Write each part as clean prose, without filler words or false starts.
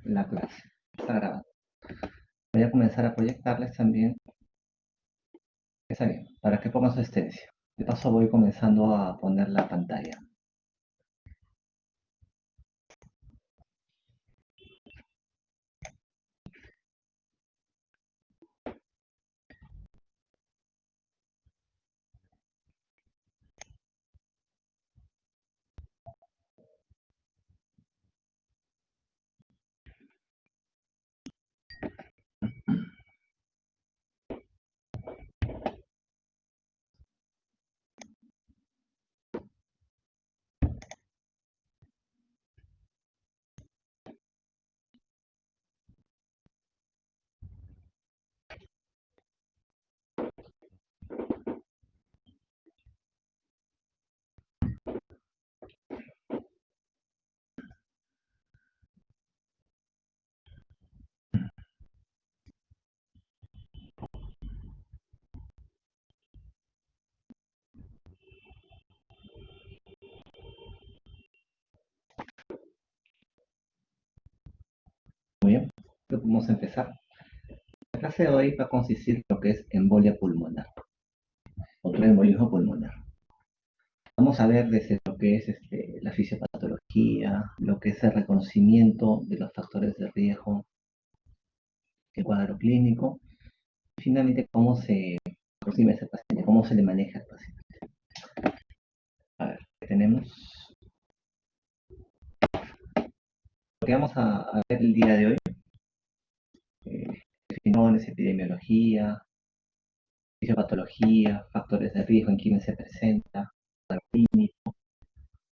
la clase. Está grabando. Voy a comenzar a proyectarles también. Está bien, para que pongan su asistencia. De paso voy comenzando a poner la pantalla. Muy bien, vamos a empezar. La clase de hoy va a consistir en lo que es embolia pulmonar, otro embolismo pulmonar. Vamos a ver desde lo que es la fisiopatología, lo que es el reconocimiento de los factores de riesgo, el cuadro clínico, y finalmente cómo se aproxima a ese paciente, cómo se le maneja al paciente. A ver, ¿qué tenemos? Lo que vamos a ver el día de hoy, definiciones, epidemiología, fisiopatología, factores de riesgo en quienes se presenta, cuadro clínico.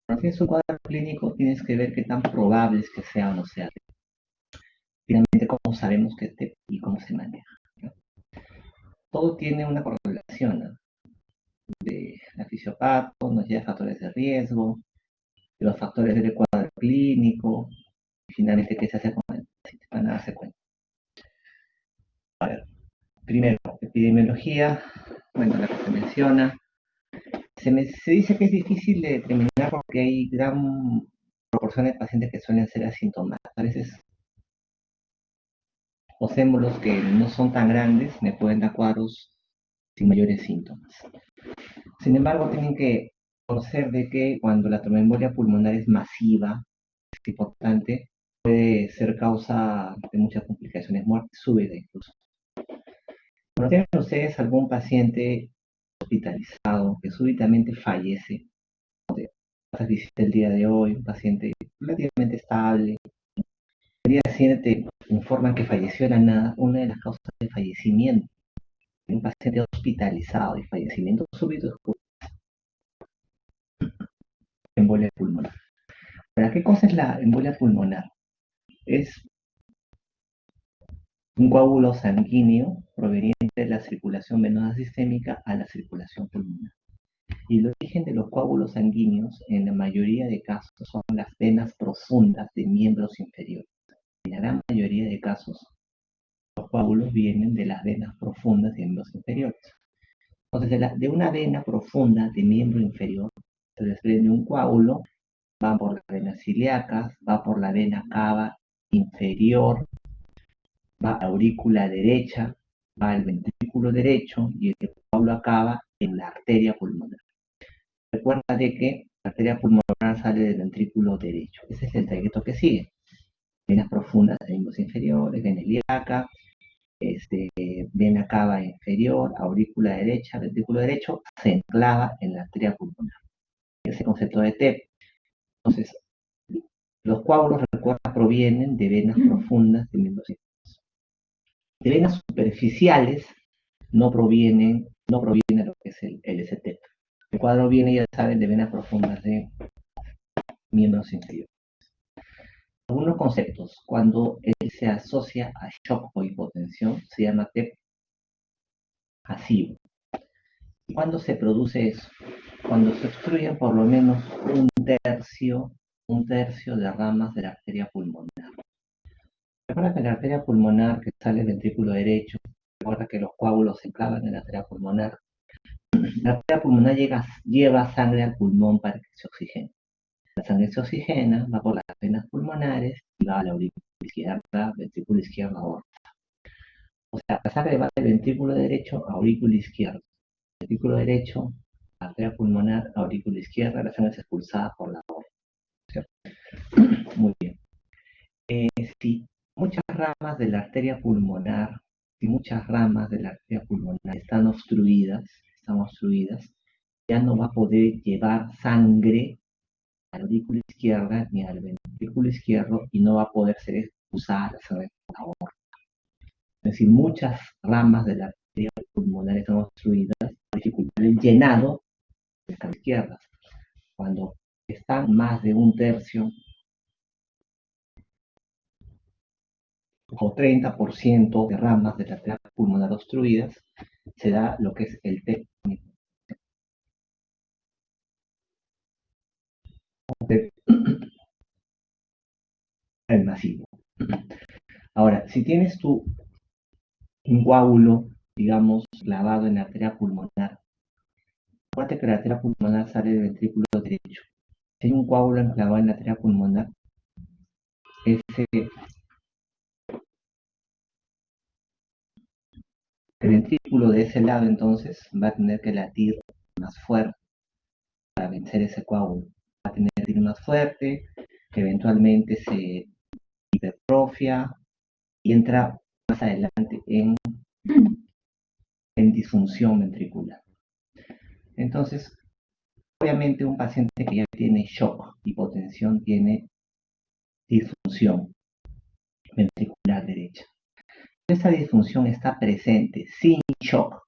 Cuando tienes un cuadro clínico tienes que ver qué tan probable es que sea o no sea. Finalmente, cómo sabemos que esté y cómo se maneja, ¿no? Todo tiene una correlación, ¿no? De la fisiopato, nos lleva factores de riesgo, de los factores del cuadro clínico, y finalmente qué se hace con el paciente, van a darse cuenta. A ver, primero, epidemiología, bueno, la que se menciona, se dice que es difícil de determinar porque hay gran proporción de pacientes que suelen ser asintomáticos. A veces los émbolos que no son tan grandes me pueden dar cuadros sin mayores síntomas. Sin embargo, tienen que conocer de que cuando la tromboembolia pulmonar es masiva, es importante, puede ser causa de muchas complicaciones, muerte súbita incluso. Cuando tienen ustedes algún paciente hospitalizado que súbitamente fallece, pasas visita el día de hoy, un paciente relativamente estable, el día siguiente te informan que falleció de la nada, una de las causas de fallecimiento de un paciente hospitalizado y fallecimiento súbito es embolia pulmonar. ¿Para qué cosa es la embolia pulmonar? Es un coágulo sanguíneo proveniente de la circulación venosa sistémica a la circulación pulmonar. Y el origen de los coágulos sanguíneos en la mayoría de casos son las venas profundas de miembros inferiores. En la gran mayoría de casos, los coágulos vienen de las venas profundas de miembros inferiores. Entonces, de una vena profunda de miembro inferior se desprende un coágulo, va por las venas ilíacas, va por la vena cava inferior, va a la aurícula derecha, va al ventrículo derecho y el coágulo acaba en la arteria pulmonar. Recuerda de que la arteria pulmonar sale del ventrículo derecho. Ese es el trayecto que sigue. Venas profundas de miembros inferiores, vena ilíaca, vena cava inferior, aurícula derecha, ventrículo derecho, se enclava en la arteria pulmonar. Ese concepto de TEP. Entonces, los coágulos, recuerda, provienen de venas profundas de miembros inferiores. De venas superficiales no proviene lo que es el STEP. El cuadro viene, ya saben, de venas profundas de miembros inferiores. Algunos conceptos. Cuando él se asocia a shock o hipotensión, se llama TEP pasivo. ¿Cuándo se produce eso? Cuando se obstruyen por lo menos un tercio de ramas de la arteria pulmonar. Recuerda que la arteria pulmonar que sale del ventrículo derecho, recuerda que los coágulos se clavan en la arteria pulmonar. La arteria pulmonar lleva sangre al pulmón para que se oxigene. La sangre se oxigena, va por las venas pulmonares y va a la aurícula. ventrículo izquierdo, aorta. O sea, la sangre va del ventrículo derecho a aurículo izquierdo. Ventrículo derecho, arteria pulmonar, aurícula izquierda, la sangre es expulsada por la aorta. ¿Cierto? Muy bien. Si muchas ramas de la arteria pulmonar, están obstruidas, ya no va a poder llevar sangre a la aurícula izquierda ni al ventrículo izquierdo y no va a poder ser expulsada la sangre por la aorta. Es decir, muchas ramas de la arteria pulmonar están obstruidas, dificultar el llenado de las izquierdas. Cuando están más de un tercio o 30% de ramas de la arteria pulmonar obstruidas, se da lo que es el TEP masivo. Ahora, si tienes un coágulo, digamos, clavado en la arteria pulmonar, acuérdate que la arteria pulmonar sale del ventrículo derecho. Si hay un coágulo enclavado en la arteria pulmonar, el ventrículo de ese lado entonces va a tener que latir más fuerte para vencer ese coágulo. Va a tener que latir más fuerte, que eventualmente se hipertrofia y entra más adelante en disfunción ventricular. Entonces, obviamente un paciente que ya tiene shock, hipotensión, tiene disfunción ventricular derecha. Esta disfunción está presente sin shock,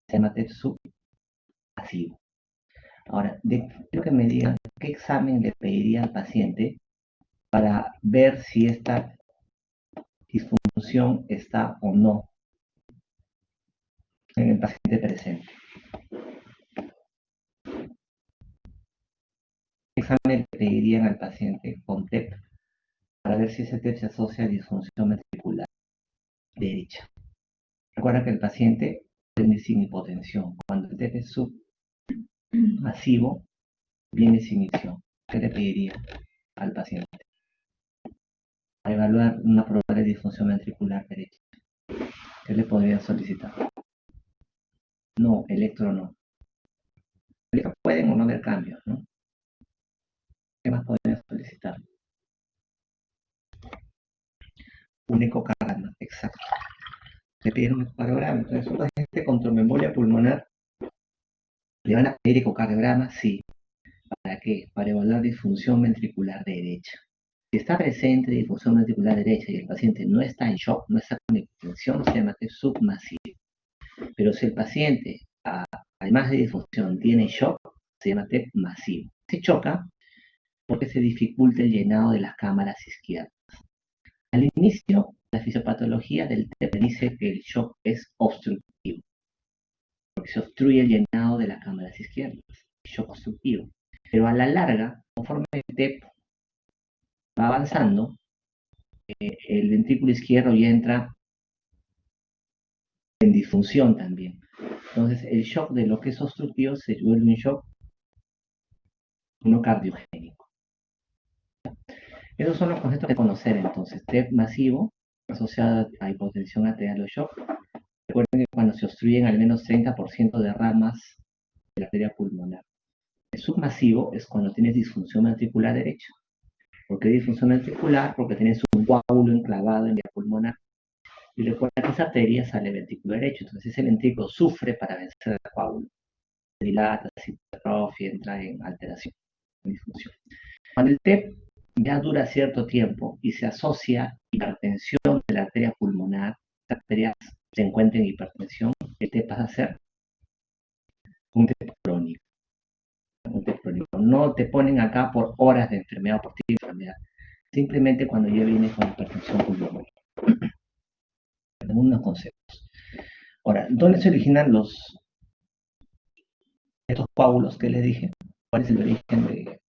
se llama TEP submasivo. Ahora, quiero que me digan qué examen le pediría al paciente para ver si esta disfunción está o no en el paciente presente. ¿Qué examen le pedirían al paciente con TEP para ver si ese TEP se asocia a disfunción ventricular derecha? Recuerda que el paciente viene sin hipotensión. Cuando el TEP es submasivo, viene sin hipotensión. ¿Qué le pediría al paciente? Para evaluar una probable disfunción ventricular derecha. ¿Qué le podría solicitar? No, electro no. Electro pueden o no haber cambios, ¿no? ¿Qué más podría solicitar? Un ecocardiograma, exacto. Le piden un ecocardiograma. Entonces, un paciente con tromboembolia pulmonar, ¿le van a pedir ecocardiograma? Sí. ¿Para qué? Para evaluar disfunción ventricular derecha. Si está presente disfunción ventricular derecha y el paciente no está en shock, no está con hipotensión, se llama TEP submasivo. Pero si el paciente, además de disfunción, tiene shock, se llama TEP masivo. Se choca porque se dificulta el llenado de las cámaras izquierdas. Al inicio, la fisiopatología del TEP dice que el shock es obstructivo, porque se obstruye el llenado de las cámaras izquierdas, shock obstructivo. Pero a la larga, conforme el TEP va avanzando, el ventrículo izquierdo ya entra en disfunción también. Entonces, el shock de lo que es obstructivo se vuelve un shock no cardiogénico. Esos son los conceptos de conocer entonces. TEP masivo, asociado a hipotensión arterial o shock. Recuerden que cuando se obstruyen al menos 30% de ramas de la arteria pulmonar. El submasivo es cuando tienes disfunción ventricular derecha. ¿Por qué disfunción ventricular? Porque tienes un coágulo enclavado en la pulmonar. Y recuerda que esa arteria sale del ventrículo derecho. Entonces ese ventrículo sufre para vencer el coágulo. Se dilata, se hipertrofia, entra en alteración, en disfunción. Cuando el TEP ya dura cierto tiempo y se asocia hipertensión de la arteria pulmonar, la arteria se encuentra en hipertensión, el TEP pasa a ser un TEP crónico. No te ponen acá por horas de enfermedad o por tipo de enfermedad. Simplemente cuando ya vienes con hipertensión pulmonar. Algunos conceptos. Ahora, ¿dónde se originan estos coágulos que les dije? ¿Cuál es el origen de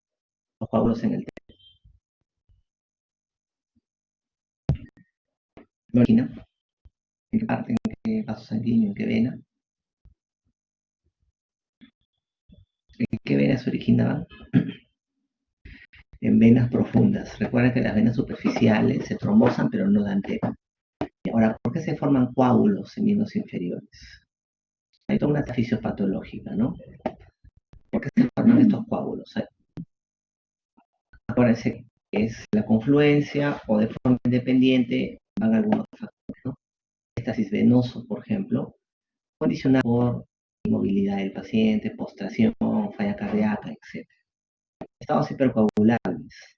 los coágulos en el TEP? ¿Me origina? ¿En qué parte? ¿En qué vaso sanguíneo? ¿En qué vena? ¿En qué vena se originaban? en venas profundas. Recuerda que las venas superficiales se trombosan pero no dan TEP. Ahora, ¿por qué se forman coágulos en miembros inferiores? Hay toda una fisiopatológica, ¿no? ¿Por qué se forman estos coágulos? Acuérdense que es la confluencia o de forma independiente van algunos factores, ¿no? Éstasis venoso, por ejemplo, condicionado por inmovilidad del paciente, postración, falla cardíaca, etc. Estados hipercoagulables,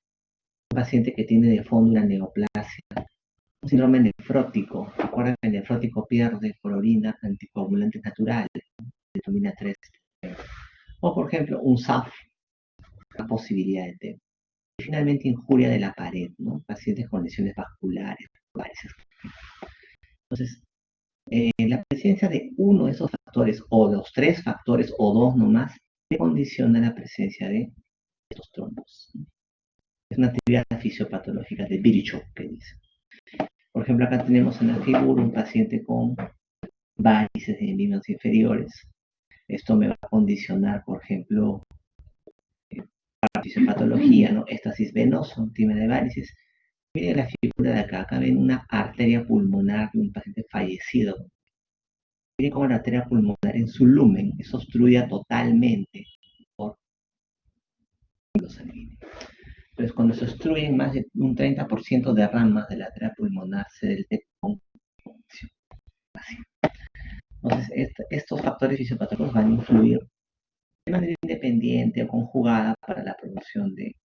un paciente que tiene de fondo una neoplasia, un síndrome nefrótico. Recuerden que el nefrótico pierde por orina anticoagulantes naturales, vitamina 3. O, por ejemplo, un SAF, una posibilidad de TEP. Y finalmente, injuria de la pared, ¿no? Pacientes con lesiones vasculares, varices. Entonces, la presencia de uno de esos factores, o los tres factores, o dos nomás, condiciona la presencia de estos trombos. Es una actividad fisiopatológica de Virchow, que dice. Por ejemplo, acá tenemos en la figura un paciente con varices de miembros inferiores. Esto me va a condicionar, por ejemplo, la fisiopatología, ¿no? Éstasis venoso, tema de varices. Miren la figura de acá. Acá ven una arteria pulmonar de un paciente fallecido. Miren cómo la arteria pulmonar en su lumen es obstruida totalmente por los sanguíneos. Entonces, cuando se obstruyen más de un 30% de ramas de la arteria pulmonar, se detecta con condición. Entonces, estos factores fisiopatológicos van a influir de manera independiente o conjugada para la producción de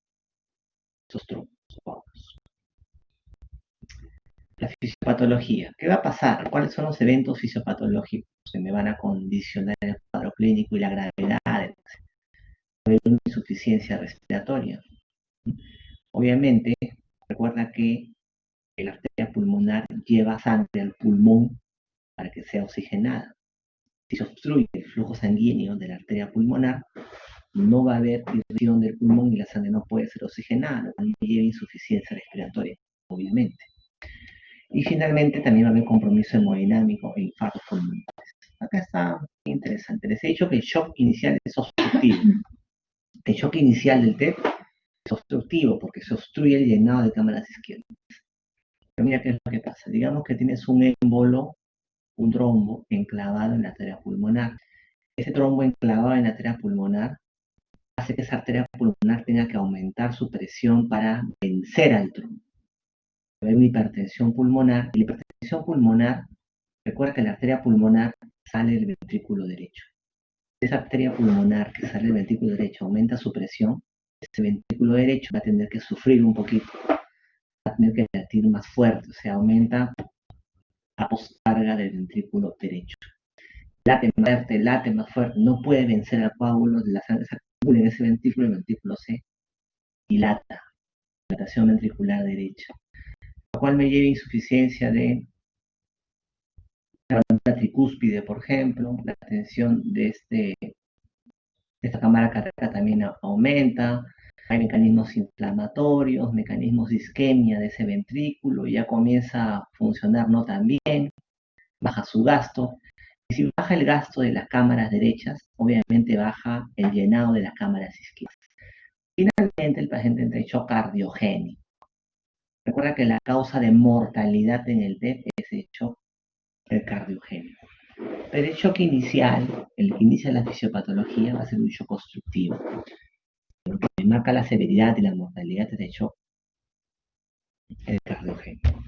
estos trombos. La fisiopatología. ¿Qué va a pasar? ¿Cuáles son los eventos fisiopatológicos que me van a condicionar el cuadro clínico y la gravedad de una insuficiencia respiratoria? Obviamente, recuerda que la arteria pulmonar lleva sangre al pulmón para que sea oxigenada. Si se obstruye el flujo sanguíneo de la arteria pulmonar, no va a haber irritación del pulmón y la sangre no puede ser oxigenada, lo cual lleva insuficiencia respiratoria, obviamente. Y finalmente también va a haber compromiso hemodinámico e infartos pulmonares. Acá está interesante. Les he dicho que el shock inicial es obstructivo. El shock inicial del TEP es obstructivo porque se obstruye el llenado de cámaras izquierdas. Pero mira qué es lo que pasa. Digamos que tienes un émbolo, un trombo enclavado en la arteria pulmonar. Ese trombo enclavado en la arteria pulmonar hace que esa arteria pulmonar tenga que aumentar su presión para vencer al trombo. Hay una hipertensión pulmonar. Y la hipertensión pulmonar, recuerda que la arteria pulmonar sale del ventrículo derecho. Esa arteria pulmonar que sale del ventrículo derecho aumenta su presión, ese ventrículo derecho va a tener que sufrir un poquito, va a tener que latir más fuerte, o sea, aumenta la poscarga del ventrículo derecho. Late más fuerte, no puede vencer al coágulo, la sangre se acumula en ese ventrículo, el ventrículo se dilata, dilatación ventricular derecha, lo cual me lleva a insuficiencia de la tricúspide, por ejemplo, la tensión de esta cámara cardíaca también aumenta, hay mecanismos inflamatorios, mecanismos de isquemia de ese ventrículo, y ya comienza a funcionar no tan bien, baja su gasto. Y si baja el gasto de las cámaras derechas, obviamente baja el llenado de las cámaras izquierdas. Finalmente, el paciente entra en shock cardiogénico. Recuerda que la causa de mortalidad en el TEP es el shock cardiogénico. Pero el shock inicial, el que inicia la fisiopatología, va a ser un shock constructivo. Lo que marca la severidad y la mortalidad es el shock cardiogénico.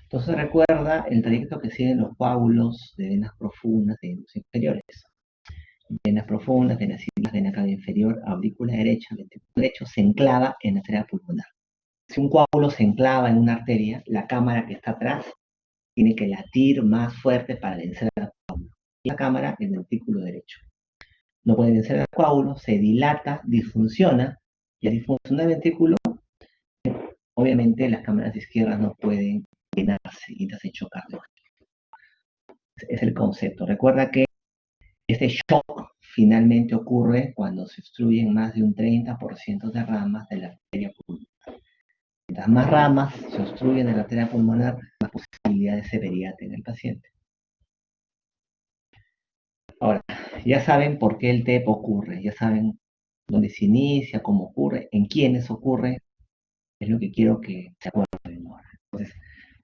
Entonces recuerda el trayecto que siguen los coágulos de venas profundas de los inferiores. Venas profundas, venas simples, vena cava inferior, aurícula derecha, ventrículo derecho, se enclava en la arteria pulmonar. Si un coágulo se enclava en una arteria, la cámara que está atrás tiene que latir más fuerte para vencer al coágulo. La cámara en el ventrículo derecho. No puede vencer al coágulo, se dilata, disfunciona, y al disfuncionar el ventrículo, obviamente las cámaras izquierdas no pueden llenarse y entonces chocar. Es el concepto. Recuerda que este shock finalmente ocurre cuando se obstruyen más de un 30% de ramas de la arteria pulmonar. Mientras más ramas se obstruyen de la arteria pulmonar, más posibilidad de severidad en el paciente. Ahora, ya saben por qué el TEP ocurre, ya saben dónde se inicia, cómo ocurre, en quiénes ocurre. Es lo que quiero que se acuerden ahora. Entonces,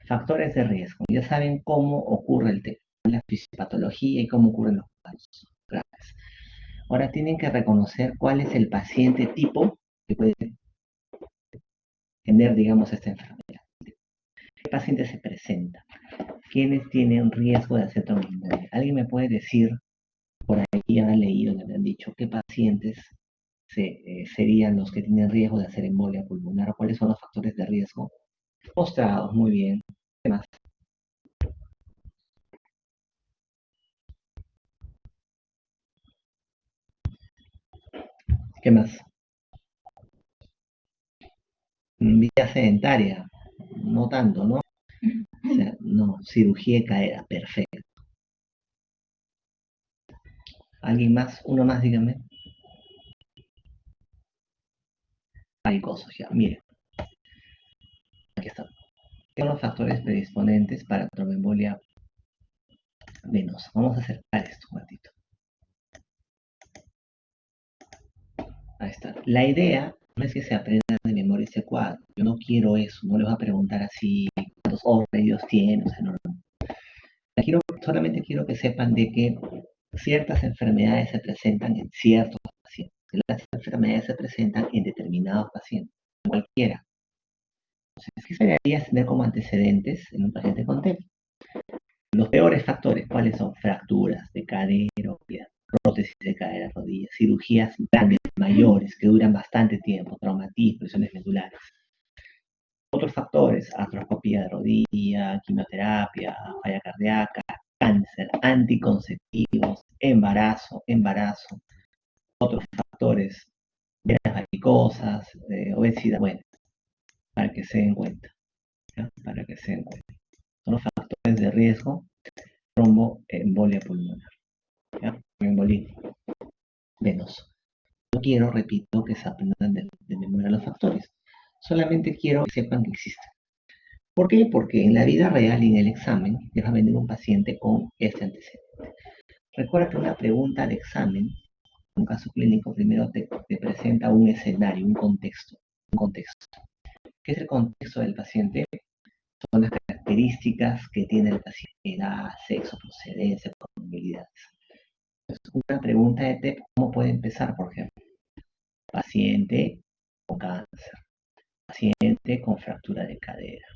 factores de riesgo. Ya saben cómo ocurre el tema, la fisiopatología y cómo ocurren los casos graves. Ahora tienen que reconocer cuál es el paciente tipo que puede tener, digamos, esta enfermedad. ¿Qué paciente se presenta? ¿Quiénes tienen riesgo de hacer tromboembolia? ¿Alguien me puede decir, por ahí han leído, me han dicho, qué pacientes serían los que tienen riesgo de hacer embolia pulmonar o cuáles son los factores de riesgo? Postrados, muy bien. ¿Qué más? ¿Qué más? Vida sedentaria, no tanto, ¿no? O sea, no, cirugía de cadera, perfecto. ¿Alguien más? Uno más, dígame. Varicosos, ya, miren, aquí están. ¿Qué son los factores predisponentes para tromboembolia venosa? Vamos a acercar esto un ratito. Ahí está. La idea no es que se aprenda de memoria ese cuadro. Yo no quiero eso. No les voy a preguntar así cuántos medios tienen. O sea, no. Solamente quiero que sepan de que ciertas enfermedades se presentan en ciertos pacientes. Las enfermedades se presentan en determinados pacientes, en cualquiera. Entonces, ¿qué deberías tener como antecedentes en un paciente con TEP? Los peores factores, ¿cuáles son? Fracturas de cadera, prótesis de cadera, rodillas, cirugías grandes, mayores, que duran bastante tiempo, traumatismos, lesiones medulares. Otros factores, artroscopía de rodilla, quimioterapia, falla cardíaca, cáncer, anticonceptivos, embarazo, otros factores, venas varicosas, obesidad, bueno, para que se den cuenta, ¿ya? Para que se den cuenta. Son los factores de riesgo, tromboembolia pulmonar, ¿ya? Tromboembolia venosa. No quiero, repito, que se aprendan de memoria los factores. Solamente quiero que sepan que existen. ¿Por qué? Porque en la vida real y en el examen les va a venir un paciente con este antecedente. Recuerda que una pregunta al examen, un caso clínico, primero te presenta un escenario, un contexto. ¿Qué es el contexto del paciente? Son las características que tiene el paciente: edad, sexo, procedencia, comorbilidades. Entonces, una pregunta de TEP, ¿cómo puede empezar? Por ejemplo, paciente con cáncer, paciente con fractura de cadera,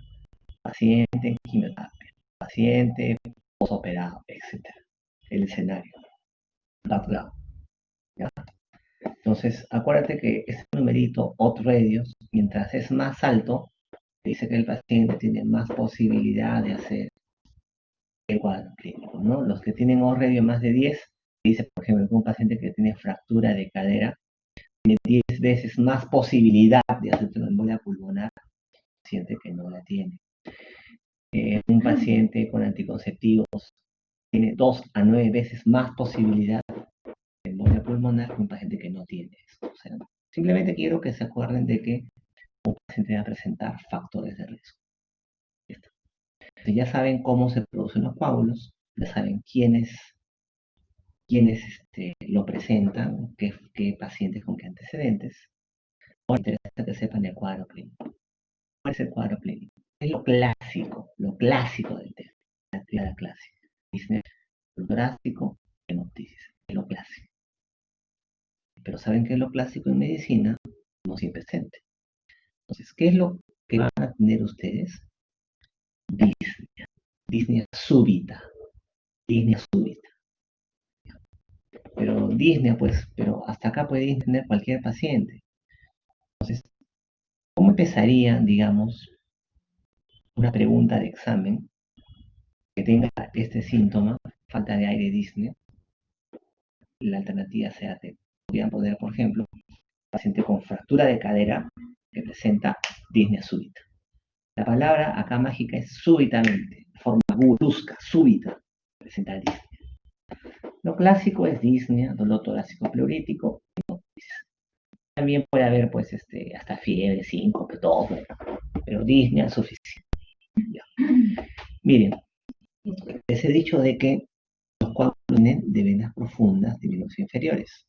paciente en quimioterapia, paciente posoperado, etc. El escenario, background, ¿ya? Entonces, acuérdate que este numerito, odds radius, mientras es más alto, dice que el paciente tiene más posibilidad de hacer el cuadro clínico, ¿no? Los que tienen odds radius más de 10, dice, por ejemplo, que un paciente que tiene fractura de cadera tiene 10 veces más posibilidad de hacer tromboembolia pulmonar que un paciente que no la tiene. Un paciente con anticonceptivos tiene 2 a 9 veces más posibilidad de embolia pulmonar que un paciente que no tiene eso. O sea, simplemente quiero que se acuerden de que un paciente va a presentar factores de riesgo. Ya saben cómo se producen los coágulos, ya saben quiénes lo presentan, qué pacientes con qué antecedentes. Ahora interesa que sepan el cuadro clínico. ¿Cuál es el cuadro clínico? Es lo clásico del test, la actividad clásica. Dice, lo torácico, hemoptisis, es lo clásico. Pero ¿saben qué es lo clásico en medicina? No siempre presente. Entonces, ¿qué es lo que van a tener ustedes? Disnea, disnea súbita, disnea súbita. Pero disnea, pues, pero hasta acá puede tener cualquier paciente. Entonces, ¿cómo empezaría, digamos, una pregunta de examen que tenga este síntoma, falta de aire, disnea? La alternativa sea T. Podrían poner, por ejemplo, paciente con fractura de cadera que presenta disnea súbita. La palabra acá mágica es súbitamente, de forma brusca, súbita, presenta disnea. Lo clásico es disnea, dolor torácico pleurítico. También puede haber, pues, hasta fiebre, síncope, todo, pero disnea es suficiente. Ya. Miren, les he dicho de que los coágulos vienen de venas profundas de miembros inferiores.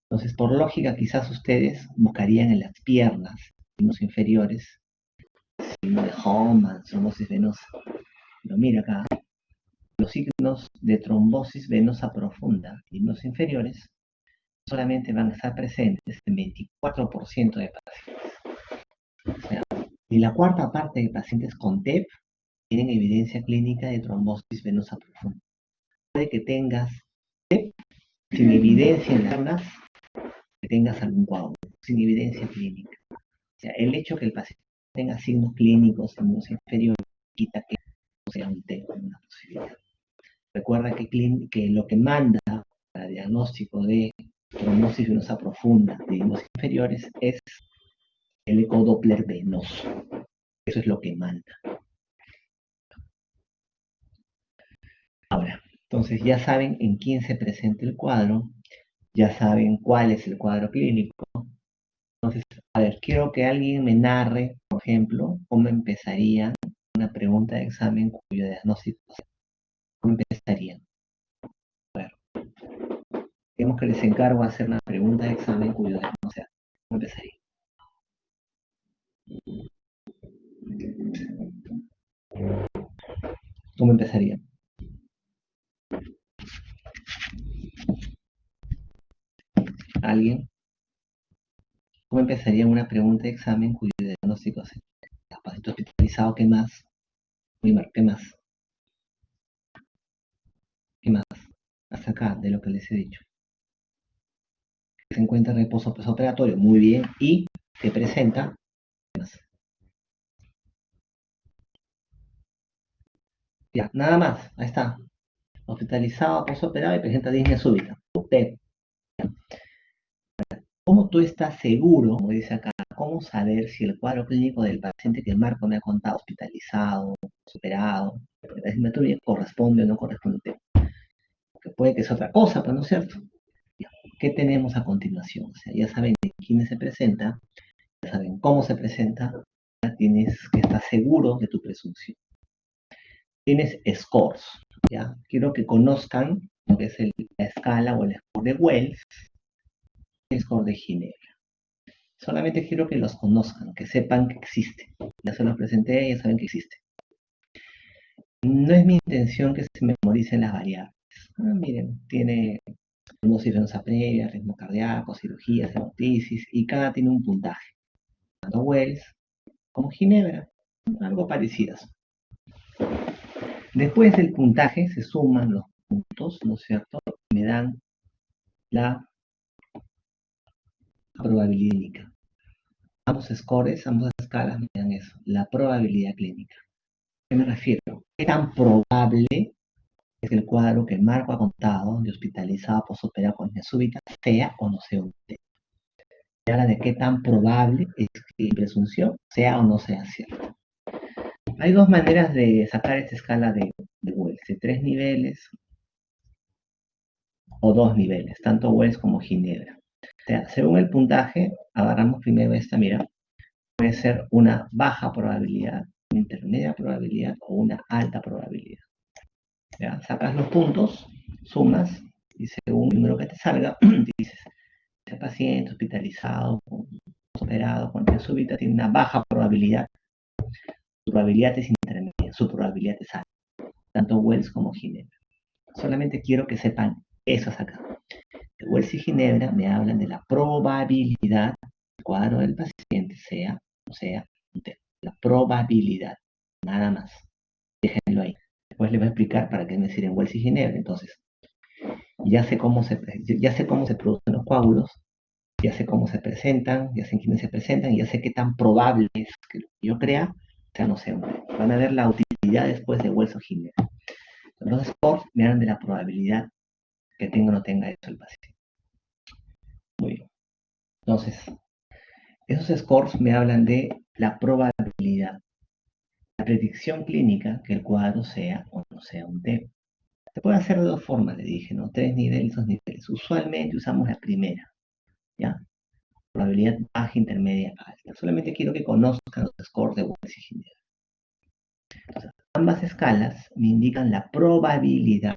Entonces, por lógica, quizás ustedes buscarían en las piernas signos inferiores, signo de Hoffmann, trombosis venosa. Pero mira acá, los signos de trombosis venosa profunda, signos inferiores, solamente van a estar presentes en 24% de pacientes. O sea, y la cuarta parte de pacientes con TEP tienen evidencia clínica de trombosis venosa profunda. Puede que tengas TEP sin evidencia en las piernas, que tengas algún coágulo, sin evidencia clínica. O sea, el hecho que el paciente tenga signos clínicos en los inferiores quita que no sea un TEP, una posibilidad. Recuerda que lo que manda para diagnóstico de trombosis venosa profunda de los inferiores es el ecodoppler venoso. Eso es lo que manda. Ahora, entonces ya saben en quién se presenta el cuadro, ya saben cuál es el cuadro clínico. Entonces, a ver, quiero que alguien me narre, por ejemplo, cómo empezaría una pregunta de examen cuyo diagnóstico sea. ¿Cómo empezarían? A ver, digamos que les encargo hacer una pregunta de examen cuyo diagnóstico sea. ¿Cómo empezaría? ¿Cómo empezaría? ¿Alguien? ¿Cómo empezaría una pregunta de examen cuyo diagnóstico sea? Paciente hospitalizado, ¿qué más? ¿Qué más? ¿Qué más? Hasta acá, de lo que les he dicho. Se encuentra en reposo postoperatorio, muy bien, y que presenta, ¿qué más? Ya, nada más, ahí está. Hospitalizado, postoperado y presenta disnea súbita. Usted, ¿cómo tú estás seguro, como dice acá, cómo saber si el cuadro clínico del paciente que Marco me ha contado, hospitalizado, operado, la dismetría corresponde o no corresponde? Porque puede que es otra cosa, pero no es cierto. ¿Qué tenemos a continuación? O sea, ya saben quiénes se presenta, ya saben cómo se presenta, ya tienes que estar seguro de tu presunción. Tienes scores, ¿ya? Quiero que conozcan lo que es la escala o el score de Wells y el score de Ginebra. Solamente quiero que los conozcan, que sepan que existe. Ya se los presenté, ya saben que existe. No es mi intención que se memoricen las variables. Miren, tiene trombosis venosa previa, ritmo cardíaco, cirugías, hemoptisis, y cada tiene un puntaje. Tanto Wells como Ginebra, algo parecidas. Después del puntaje se suman los puntos, ¿no es cierto? Me dan la probabilidad clínica. Ambos scores, ambas escalas me dan eso, la probabilidad clínica. ¿A qué me refiero? ¿Qué tan probable es que el cuadro que Marco ha contado de hospitalizado postoperado con disnea súbita sea o no sea un TEP? Se habla de qué tan probable es que la presunción sea o no sea cierta. Hay dos maneras de sacar esta escala de Wells, de 3 niveles o 2 niveles, tanto Wells como Ginebra. O sea, según el puntaje, agarramos primero esta, mira, puede ser una baja probabilidad, una intermedia probabilidad o una alta probabilidad. ¿Ya? Sacas los puntos, sumas, y según el número que te salga, dices, este paciente hospitalizado, operado con disnea súbita, tiene una baja probabilidad. Su probabilidad es intermedia, su probabilidad es alta, tanto Wells como Ginebra. Solamente quiero que sepan eso acá. Wells y Ginebra me hablan de la probabilidad del cuadro del paciente, sea o sea, la probabilidad, nada más. Déjenlo ahí. Después les voy a explicar para qué me sirven Wells y Ginebra. Entonces, ya sé cómo se producen los coágulos, ya sé cómo se presentan, ya sé en quiénes se presentan, y ya sé qué tan probable es que lo que yo crea sea no sea. Van a ver la utilidad después de Wells o Ginebra. Los scores me hablan de la probabilidad que tenga o no tenga eso el paciente. Muy bien. Entonces, esos scores me hablan de la probabilidad, la predicción clínica que el cuadro sea o no sea un TEP. Se puede hacer de dos formas, le dije, ¿no? 3 niveles, 2 niveles. Usualmente usamos la primera, ¿ya? Probabilidad baja, intermedia, alta. Solamente quiero que conozcan los scores de Wells y Ginebra. Entonces, ambas escalas me indican la probabilidad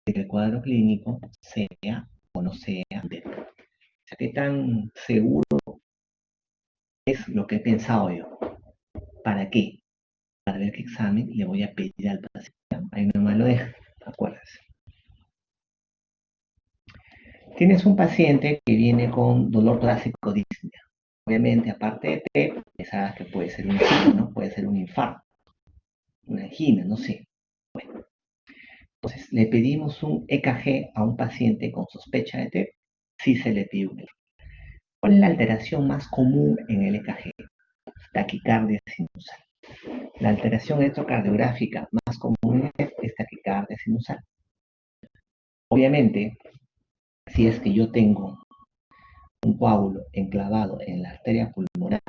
de que el cuadro clínico sea o no sea un TEP. O sea, qué tan seguro Es lo que he pensado yo. ¿Para qué? Para ver qué examen le voy a pedir al paciente. Ahí nomás lo deja, acuérdese. Tienes un paciente que viene con dolor torácico disnea. Obviamente, aparte de TEP, sabes que puede ser un signo, ¿no? Puede ser un infarto, una angina, no sé. Bueno, entonces le pedimos un EKG a un paciente con sospecha de TEP, si se le pide un EKG. ¿Cuál es la alteración más común en el EKG? Taquicardia sinusal. La alteración electrocardiográfica más común es taquicardia sinusal. Obviamente, si es que yo tengo un coágulo enclavado en la arteria pulmonar,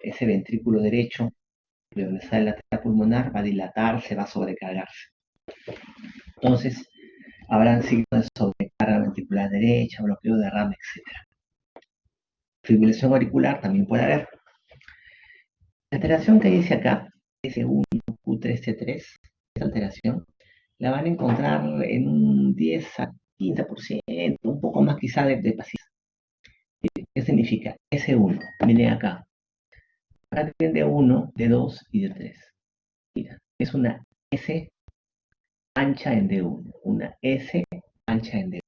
ese ventrículo derecho, de donde sale la arteria pulmonar, va a dilatarse, va a sobrecargarse. Entonces, habrán signos de sobrecarga ventricular derecha, bloqueo de derrame, etc. Fibrilación auricular también puede haber. La alteración que dice acá, S1, Q3, T3, esa alteración, la van a encontrar en un 10 a 15%, un poco más quizá de pacientes. ¿Qué significa? S1, miren acá. Acá tienen de 1, de 2 y de 3. Mira, es una S ancha en D1, una S ancha en D1.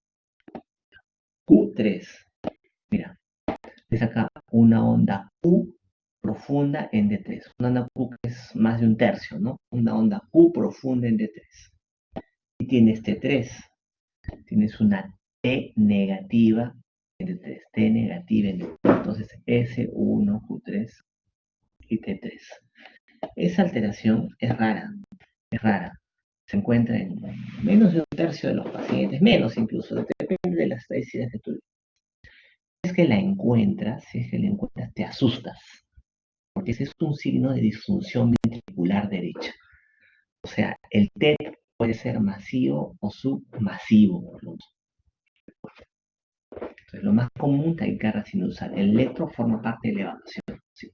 Q3, mira, es acá una onda Q profunda en D3. Una onda Q que es más de un tercio, ¿no? Una onda Q profunda en D3. Y tienes T3, tienes una T negativa en D3, T negativa en D3. Entonces S1, Q3 y T3. Esa alteración es rara, es rara. Se encuentra en menos de un tercio de los pacientes, menos incluso, depende de las estadísticas que tú. Si es que la encuentras, te asustas, porque ese es un signo de disfunción ventricular derecha. O sea, el TEP puede ser masivo o submasivo. Entonces, lo más común, taquicardia sinusal. El electro forma parte de la evaluación. ¿Sí?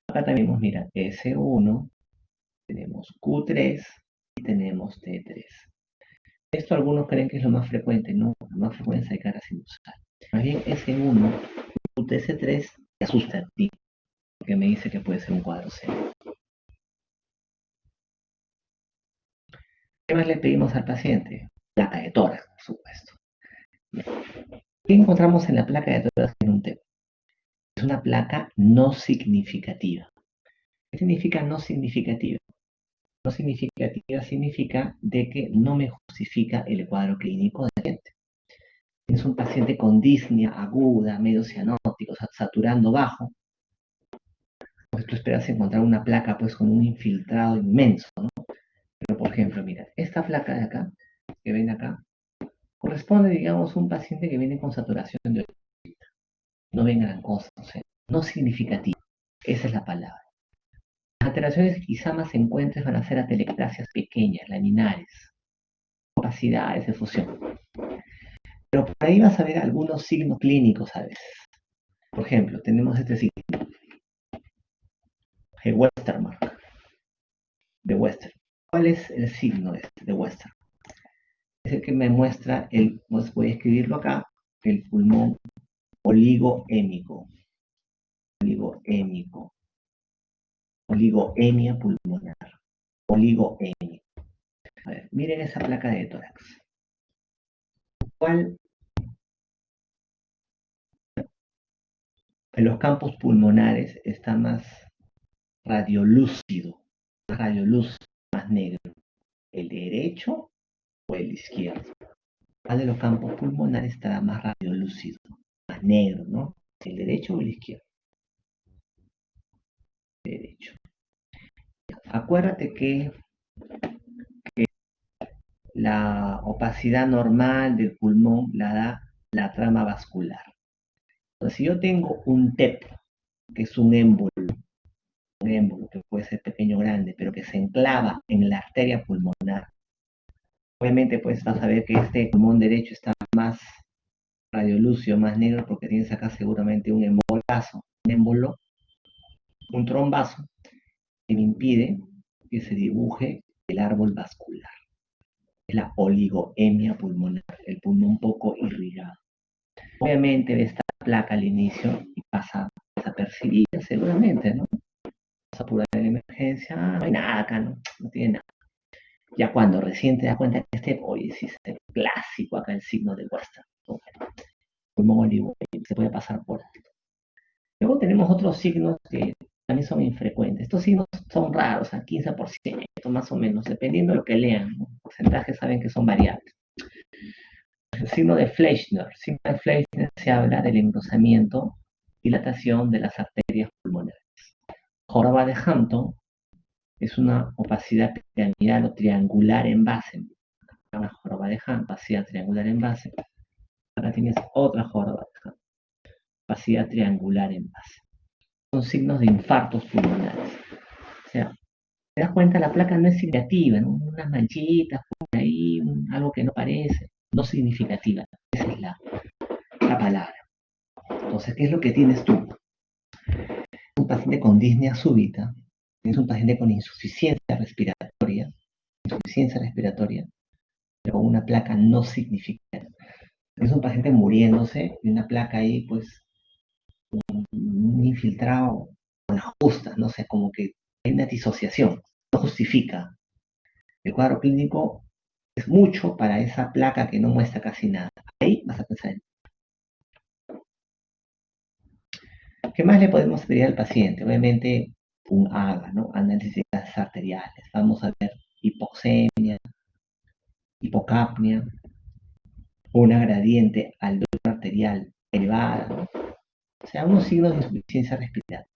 Acá tenemos, mira, S1, tenemos Q3 y tenemos T3. Esto algunos creen que es lo más frecuente, no, lo más frecuente es taquicardia sinusal. Más bien S1, Q3 te asusta a ti, porque me dice que puede ser un cuadro serio. ¿Qué más le pedimos al paciente? Placa de tórax, por supuesto. ¿Qué encontramos en la placa de tórax en un TEP? Es una placa no significativa. ¿Qué significa no significativa? No significativa significa de que no me justifica el cuadro clínico del paciente. Es un paciente con disnea aguda, medio cianótico, saturando bajo. Pues tú esperas encontrar una placa pues con un infiltrado inmenso, ¿no? Pero por ejemplo, mira, esta placa de acá, que ven acá, corresponde, digamos, a un paciente que viene con saturación de orina. No ven gran cosa, o sea, no significativa. Esa es la palabra. Las alteraciones que quizá más se encuentren van a ser atelectasias pequeñas, laminares, opacidades de fusión. Pero por ahí vas a ver algunos signos clínicos a veces. Por ejemplo, tenemos este signo, el Westermark, de Wester. ¿Cuál es el signo de Wester? Es el que me muestra, pues voy a escribirlo acá, el pulmón oligoémico. Oligoémico. Oligoemia pulmonar. Oligoemia. A ver, miren esa placa de tórax. ¿Cuál en los campos pulmonares está más radiolúcido? Más radiolúcido, más negro. ¿El derecho o el izquierdo? ¿Cuál de los campos pulmonares estará más radiolúcido? Más negro, ¿no? ¿El derecho o el izquierdo? Derecho. Acuérdate que la opacidad normal del pulmón la da la trama vascular. Entonces, si yo tengo un TEP, que es un émbolo que puede ser pequeño o grande, pero que se enclava en la arteria pulmonar, obviamente pues vas a ver que este pulmón derecho está más radiolúcido, más negro, porque tienes acá seguramente un embolazo, un émbolo, un trombazo, que me impide que se dibuje el árbol vascular. Es la oligoemia pulmonar, el pulmón poco irrigado. Obviamente placa al inicio y pasa desapercibida seguramente, ¿no? Vas a apurar en emergencia, no hay nada acá, no tiene nada. Ya cuando recién te das cuenta que oye, sí, es clásico acá el signo de Western, pulmón olivo, se puede pasar por alto. Luego tenemos otros signos que también son infrecuentes. Estos signos son raros, a 15% más o menos, dependiendo de lo que lean, ¿no? Los porcentajes saben que son variables. El signo de Fleischner. El signo de Fleischner se habla del engrosamiento, dilatación de las arterias pulmonares. Joroba de Hampton es una opacidad piramidal o triangular en base. Una joroba de Hampton, opacidad triangular en base. Ahora tienes otra joroba de Hampton, opacidad triangular en base. Son signos de infartos pulmonares. O sea, te das cuenta, la placa no es significativa, ¿no? Unas manchitas por ahí, algo que no parece, no significativa. Esa es la palabra. Entonces, ¿qué es lo que tienes tú? Un paciente con disnea súbita, tienes un paciente con insuficiencia respiratoria, pero una placa no significativa. Es un paciente muriéndose y una placa ahí, pues, un infiltrado con las justas, no sé, como que hay una disociación, no justifica. El cuadro clínico es mucho para esa placa que no muestra casi nada. Ahí vas a pensar en. ¿Qué más le podemos pedir al paciente? Obviamente, un AGA, ¿no? Análisis de gases arteriales. Vamos a ver hipoxemia, hipocapnia, una gradiente arterial elevada, ¿no? O sea, unos signos de insuficiencia respiratoria.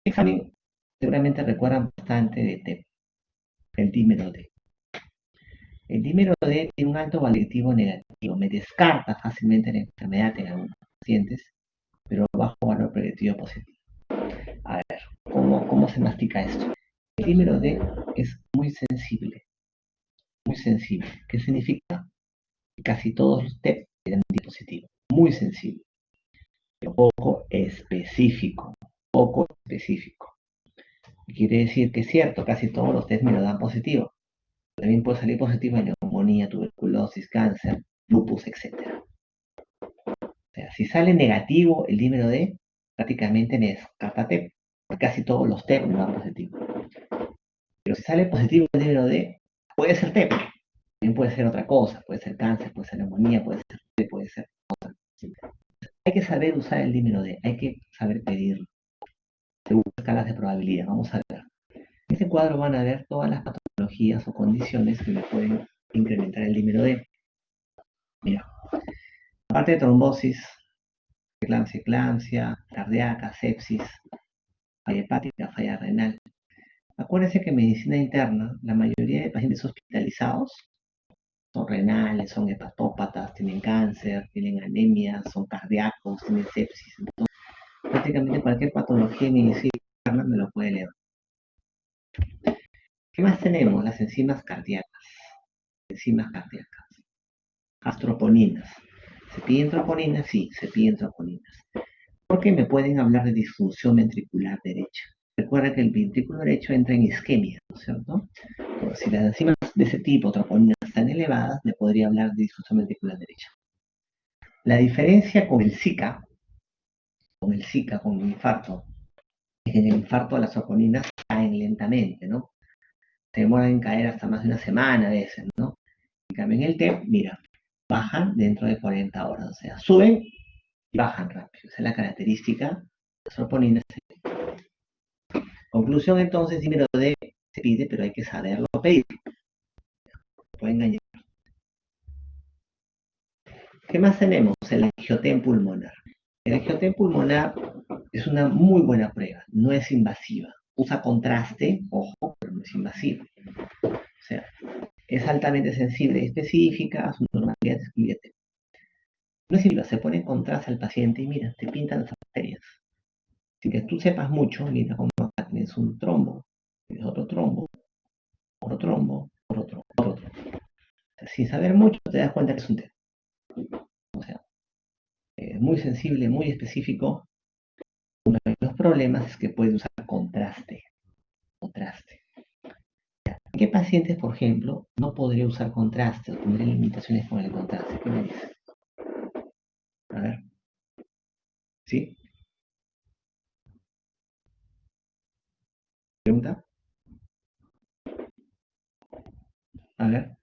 Examen seguramente recuerdan bastante de TEP, el dímero D. El dímero D tiene un alto valectivo negativo, me descarta fácilmente la enfermedad en algunos pacientes, pero bajo valor predictivo positivo. A ver, ¿cómo se mastica esto? El dímero D es muy sensible, muy sensible. ¿Qué significa? Que casi todos los TEP tienen positivo, muy sensible, pero poco específico, poco específico. Quiere decir que es cierto, casi todos los test me lo dan positivo. También puede salir positivo en neumonía, tuberculosis, cáncer, lupus, etc. O sea, si sale negativo el dímero D, prácticamente me descarta TEP. Casi todos los TEP me dan positivo. Pero si sale positivo el dímero D, puede ser TEP. También puede ser otra cosa, puede ser cáncer, puede ser neumonía, puede ser TEP, puede ser otra. Hay que saber usar el dímero D, hay que saber pedirlo. Según escalas de probabilidad, vamos a ver. En este cuadro van a ver todas las patologías o condiciones que me pueden incrementar el dímero D. Mira, aparte de trombosis, eclampsia cardíaca, sepsis, falla hepática, falla renal. Acuérdense que en medicina interna, la mayoría de pacientes hospitalizados son renales, son hepatópatas, tienen cáncer, tienen anemia, son cardíacos, tienen sepsis. Entonces, prácticamente cualquier patología en medicina interna me lo puede leer. ¿Qué más tenemos? Las enzimas cardíacas. Enzimas cardíacas. Las troponinas. ¿Se piden troponinas? Sí, se piden troponinas. Porque me pueden hablar de disfunción ventricular derecha. Recuerda que el ventrículo derecho entra en isquemia, ¿no es cierto? Pero si las enzimas de ese tipo, troponinas, están elevadas, me podría hablar de disfunción ventricular derecha. La diferencia con el Zika, con el infarto, es que en el infarto las troponinas caen lentamente, ¿no? Se demoran en caer hasta más de una semana a veces, ¿no? En cambio, en el TEP, mira, bajan dentro de 40 horas, o sea, suben y bajan rápido. Esa es la característica de las troponinas. Conclusión, entonces, dímero D se pide, pero hay que saberlo pedir. Puede engañar. ¿Qué más tenemos? El angioten pulmonar. El angioten pulmonar es una muy buena prueba, no es invasiva. Usa contraste, ojo, pero no es invasiva. O sea, es altamente sensible y específica, su normalidad es cliente. No es invasiva, se pone en contraste al paciente y mira, te pintan las arterias. Sin que tú sepas mucho, mira cómo acá tienes un trombo, tienes otro trombo, otro trombo, otro trombo, otro trombo. O sea, sin saber mucho te das cuenta que es un tema. O sea, muy sensible, muy específico. Uno de los problemas es que puede usar contraste. Contraste. ¿En qué pacientes, por ejemplo, no podría usar contraste o tendría limitaciones con el contraste? ¿Qué me dice? A ver. ¿Sí? ¿Pregunta? A ver,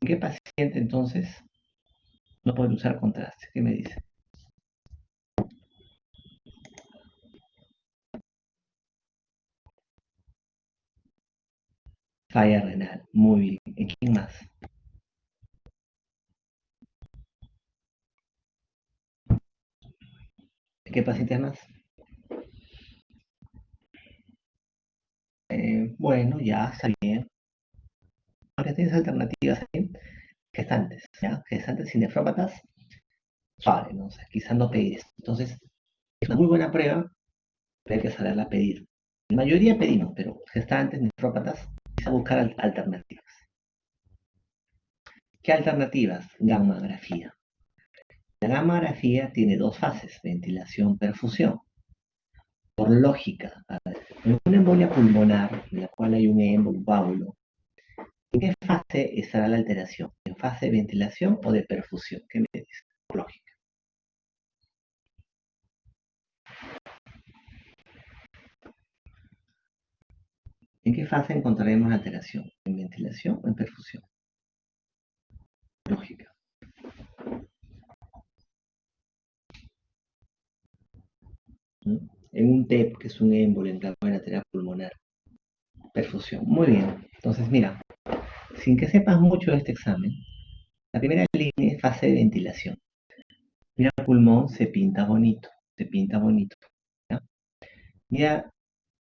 ¿en qué paciente entonces no pueden usar contraste? ¿Qué me dice? Falla renal. Muy bien. ¿En quién más? ¿En qué paciente más? Bueno, ya está bien. Ahora tienes alternativas ahí. Gestantes, ¿ya? Gestantes sin nefrópatas, suave, ¿no? O sea, quizás no pedir esto. Entonces, es una muy buena prueba, pero hay que saberla pedir. La mayoría pedimos, pero gestantes, nefrópatas, quizá buscar alternativas. ¿Qué alternativas? Gammagrafía. La gammagrafía tiene dos fases, ventilación, perfusión. Por lógica, a ver, en una embolia pulmonar, en la cual hay un émbolo, un coágulo, ¿en qué fase estará la alteración? ¿En fase de ventilación o de perfusión? ¿Qué me dice? Por lógica. ¿En qué fase encontraremos la alteración? ¿En ventilación o en perfusión? Lógica. ¿Mm? En un TEP, que es un émbolo en campo de la terapia pulmonar. Perfusión. Muy bien. Entonces, mira, sin que sepas mucho de este examen, la primera línea es fase de ventilación. Mira el pulmón, se pinta bonito, se pinta bonito. ¿Ya? Mira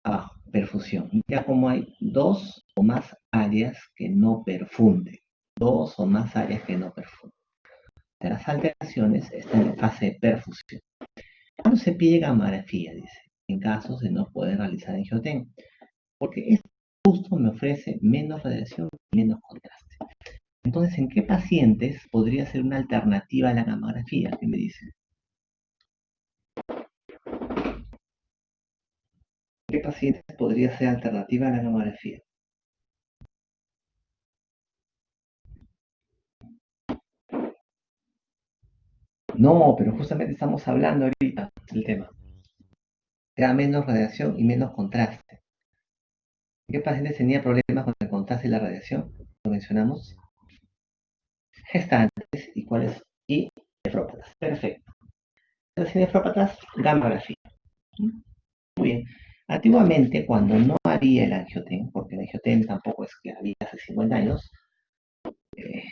abajo, perfusión. Mira cómo hay dos o más áreas que no perfunden. Dos o más áreas que no perfunden. Las alteraciones están en fase de perfusión. Cuando se pide gammagrafía, dice, en casos de no poder realizar angioten, porque este justo me ofrece menos radiación y menos contraste. Entonces, ¿en qué pacientes podría ser una alternativa a la gammagrafía? ¿Qué me dice? ¿En qué pacientes podría ser alternativa a la gammagrafía? No, pero justamente estamos hablando ahorita del tema. Te da menos radiación y menos contraste. ¿En qué pacientes tenía problemas con el contraste y la radiación? Lo mencionamos. Gestantes y cuáles y nefrópatas. Perfecto. Las nefrópatas, gammagrafía. Muy bien. Antiguamente, cuando no había el angioten, porque el angioten tampoco es que había hace 50 años, eh,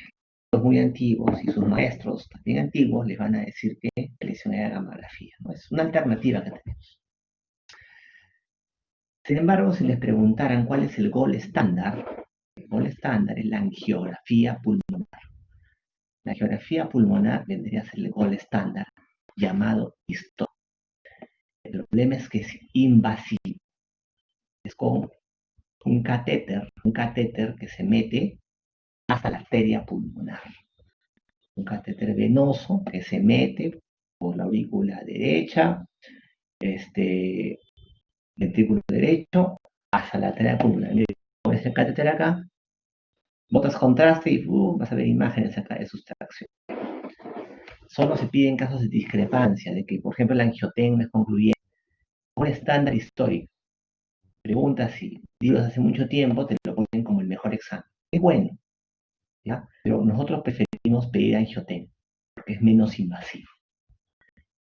los muy antiguos y sus maestros también antiguos les van a decir que la lesión era gammagrafía, ¿no? Es una alternativa que tenemos. Sin embargo, si les preguntaran cuál es el gol estándar es la angiografía pulmonar. La angiografía pulmonar vendría a ser el gol estándar llamado HISTO. El problema es que es invasivo. Es con un catéter que se mete hasta la arteria pulmonar. Un catéter venoso que se mete por la aurícula derecha, este, ventrículo derecho, hasta la arteria pulmonar. Miren, con este catéter acá, botas contraste y vas a ver imágenes acá de sustracción. Solo se piden casos de discrepancia, de que, por ejemplo, el angioten no es concluyente. Un estándar histórico. Pregunta si libros hace mucho tiempo te lo ponen como el mejor examen. Es bueno, ¿ya? Pero nosotros preferimos pedir angioten, porque es menos invasivo.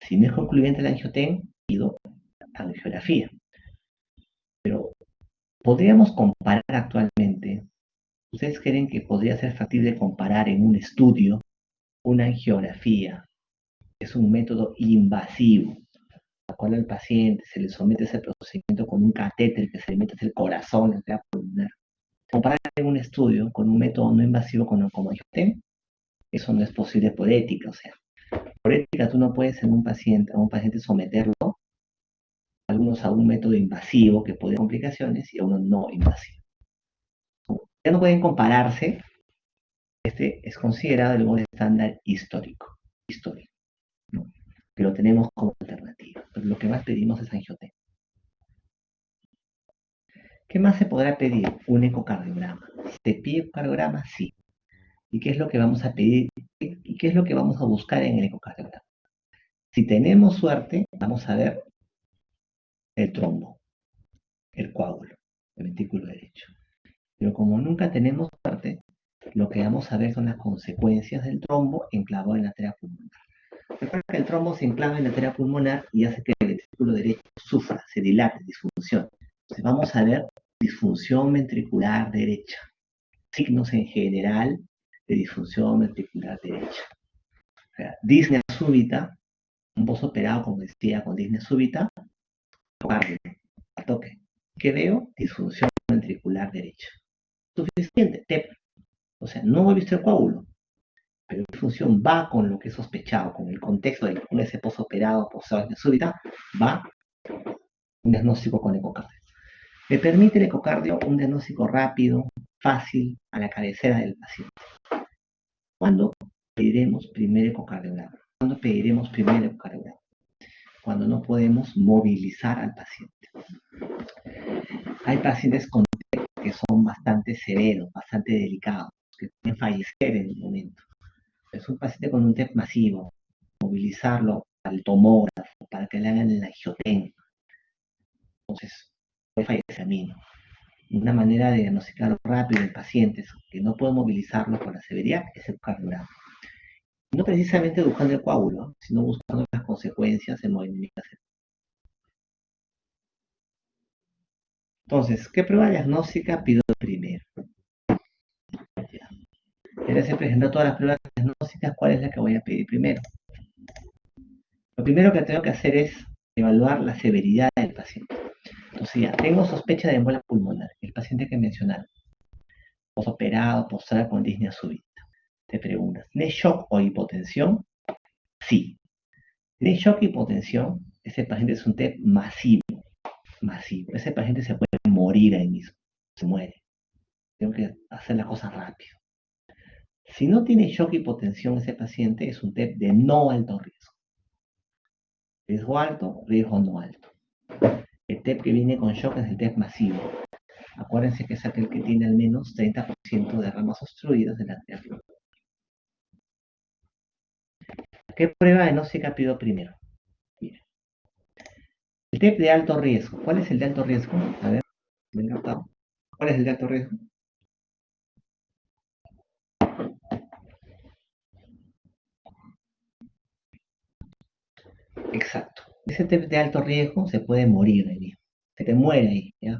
Si no es concluyente el angioten, pido angiografía. Pero podríamos comparar actualmente. ¿Ustedes creen que podría ser factible comparar en un estudio una angiografía? Es un método invasivo, al cual al paciente se le somete ese procedimiento con un catéter que se le mete hacia el corazón, en la pulmonar. Comparar en un estudio con un método no invasivo como angioten, eso no es posible por ética. O sea, por ética tú no puedes en a un paciente someterlo algunos a un método invasivo que puede dar complicaciones y a uno no invasivo. Ya no pueden compararse, este es considerado el buen estándar histórico, ¿no? Que lo tenemos como alternativa. Pero lo que más pedimos es angioten. ¿Qué más se podrá pedir? Un ecocardiograma. ¿Se pide ecocardiograma? Sí. ¿Y qué es lo que vamos a pedir? ¿Y qué es lo que vamos a buscar en el ecocardiograma? Si tenemos suerte, vamos a ver el trombo, el coágulo, el ventrículo derecho. Pero como nunca tenemos suerte, lo que vamos a ver son las consecuencias del trombo enclavado en la arteria pulmonar. Recuerda que el trombo se enclava en la arteria pulmonar y hace que el ventrículo derecho sufra, se dilate, disfunción. Entonces vamos a ver disfunción ventricular derecha, signos en general de disfunción ventricular derecha. O sea, disnea súbita, un postoperado, como decía, con disnea súbita, cardio, a toque. ¿Qué veo? Disfunción ventricular derecha. Suficiente, TEP. O sea, no he visto el coágulo, pero mi función va con lo que he sospechado, con el contexto de ese postoperado, disnea súbita, va un diagnóstico con ecocardio. Me permite el ecocardio un diagnóstico rápido, fácil, a la cabecera del paciente. ¿Cuándo pediremos primer ecocardiograma? ¿Cuándo pediremos primer ecocardiograma? Cuando no podemos movilizar al paciente. Hay pacientes con TEP que son bastante severos, bastante delicados, que pueden fallecer en el momento. Es un paciente con un TEP masivo, movilizarlo al tomógrafo para que le hagan el angiotén. Entonces, puede fallecer a mí, ¿no? Una manera de diagnosticar rápido en pacientes que no pueden movilizarlo por la severidad es el cardiograma. No precisamente buscando el coágulo, sino buscando las consecuencias en movimiento. Entonces, ¿qué prueba diagnóstica pido primero? Ya se presentó todas las pruebas diagnósticas, ¿cuál es la que voy a pedir primero? Lo primero que tengo que hacer es evaluar la severidad del paciente. Entonces ya, tengo sospecha de embolia pulmonar, el paciente que mencionaron, postoperado, postrado con disnea súbita. Te preguntas, ¿tiene shock o hipotensión? Sí. ¿Tiene shock y hipotensión? Ese paciente es un TEP masivo, masivo. Ese paciente se puede morir ahí mismo, se muere. Tengo que hacer las cosas rápido. Si no tiene shock y hipotensión ese paciente, es un TEP de no alto riesgo. Riesgo alto, riesgo no alto. El TEP que viene con shock es el TEP masivo. Acuérdense que es aquel que tiene al menos 30% de ramas obstruidas de la arteria. ¿Qué prueba diagnóstica pido primero? Mira. El TEP de alto riesgo. ¿Cuál es el de alto riesgo? A ver, venga, Octavo. ¿Cuál es el de alto riesgo? Exacto. Ese TEP de alto riesgo se puede morir ahí. Se te muere ahí, ¿ya?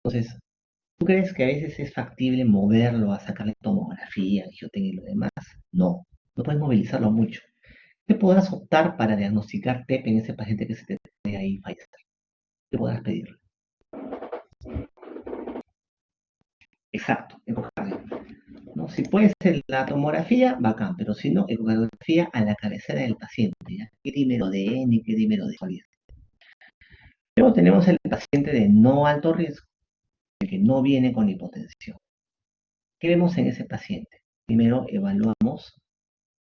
Entonces, ¿tú crees que a veces es factible moverlo a sacarle tomografía, angiotén y lo demás? No, no puedes movilizarlo mucho. ¿Qué podrás optar para diagnosticar TEP en ese paciente que se te tiene ahí fallecer? ¿Qué podrás pedirle? Exacto, ecocardio. ¿No? Si puede ser la tomografía, bacán, pero si no, ecocardiografía a la cabecera del paciente, ¿ya? ¿Qué dímero de N, qué dímero de sólido? Luego tenemos el paciente de no alto riesgo, el que no viene con hipotensión. ¿Qué vemos en ese paciente? Primero evaluamos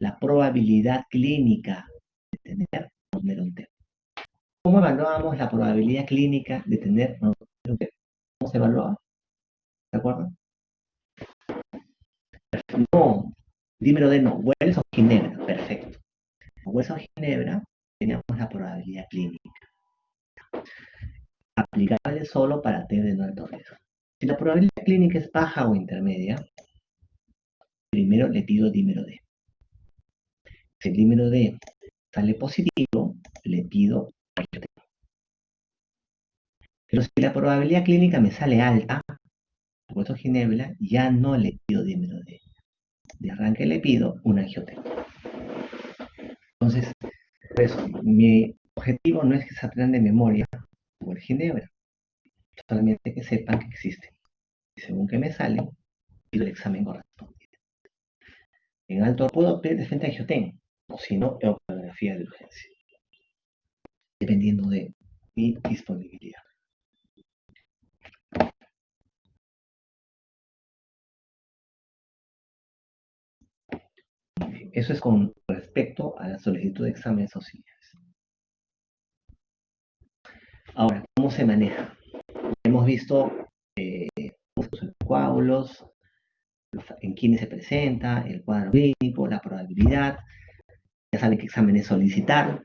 la probabilidad clínica de tener un TEP. ¿Cómo evaluamos la probabilidad clínica de tener un TEP? ¿Cómo se evaluaba? ¿De acuerdo? No, dímelo de no, Wells o Ginebra, perfecto. Wells o Ginebra teníamos la probabilidad clínica, aplicable solo para TEP de no alto riesgo. Si la probabilidad clínica es baja o intermedia, primero le pido dímero D. Si el dímero D sale positivo, le pido angiotensina. Pero si la probabilidad clínica me sale alta, por supuesto Ginebra, ya no le pido dímero D. De arranque le pido un angiotensina. Entonces, por eso, mi objetivo no es que se aprendan de memoria por Ginebra, solamente que sepan que existe. Y según que me sale, pido el examen correspondiente. En alto puedo pedir de frente angiotensina, o si no, ecografía de urgencia, dependiendo de mi disponibilidad. Eso es con respecto a la solicitud de exámenes auxiliares. Ahora, ¿cómo se maneja? Hemos visto los coágulos, en quiénes se presenta, el cuadro clínico, la probabilidad. ya saben qué exámenes solicitar,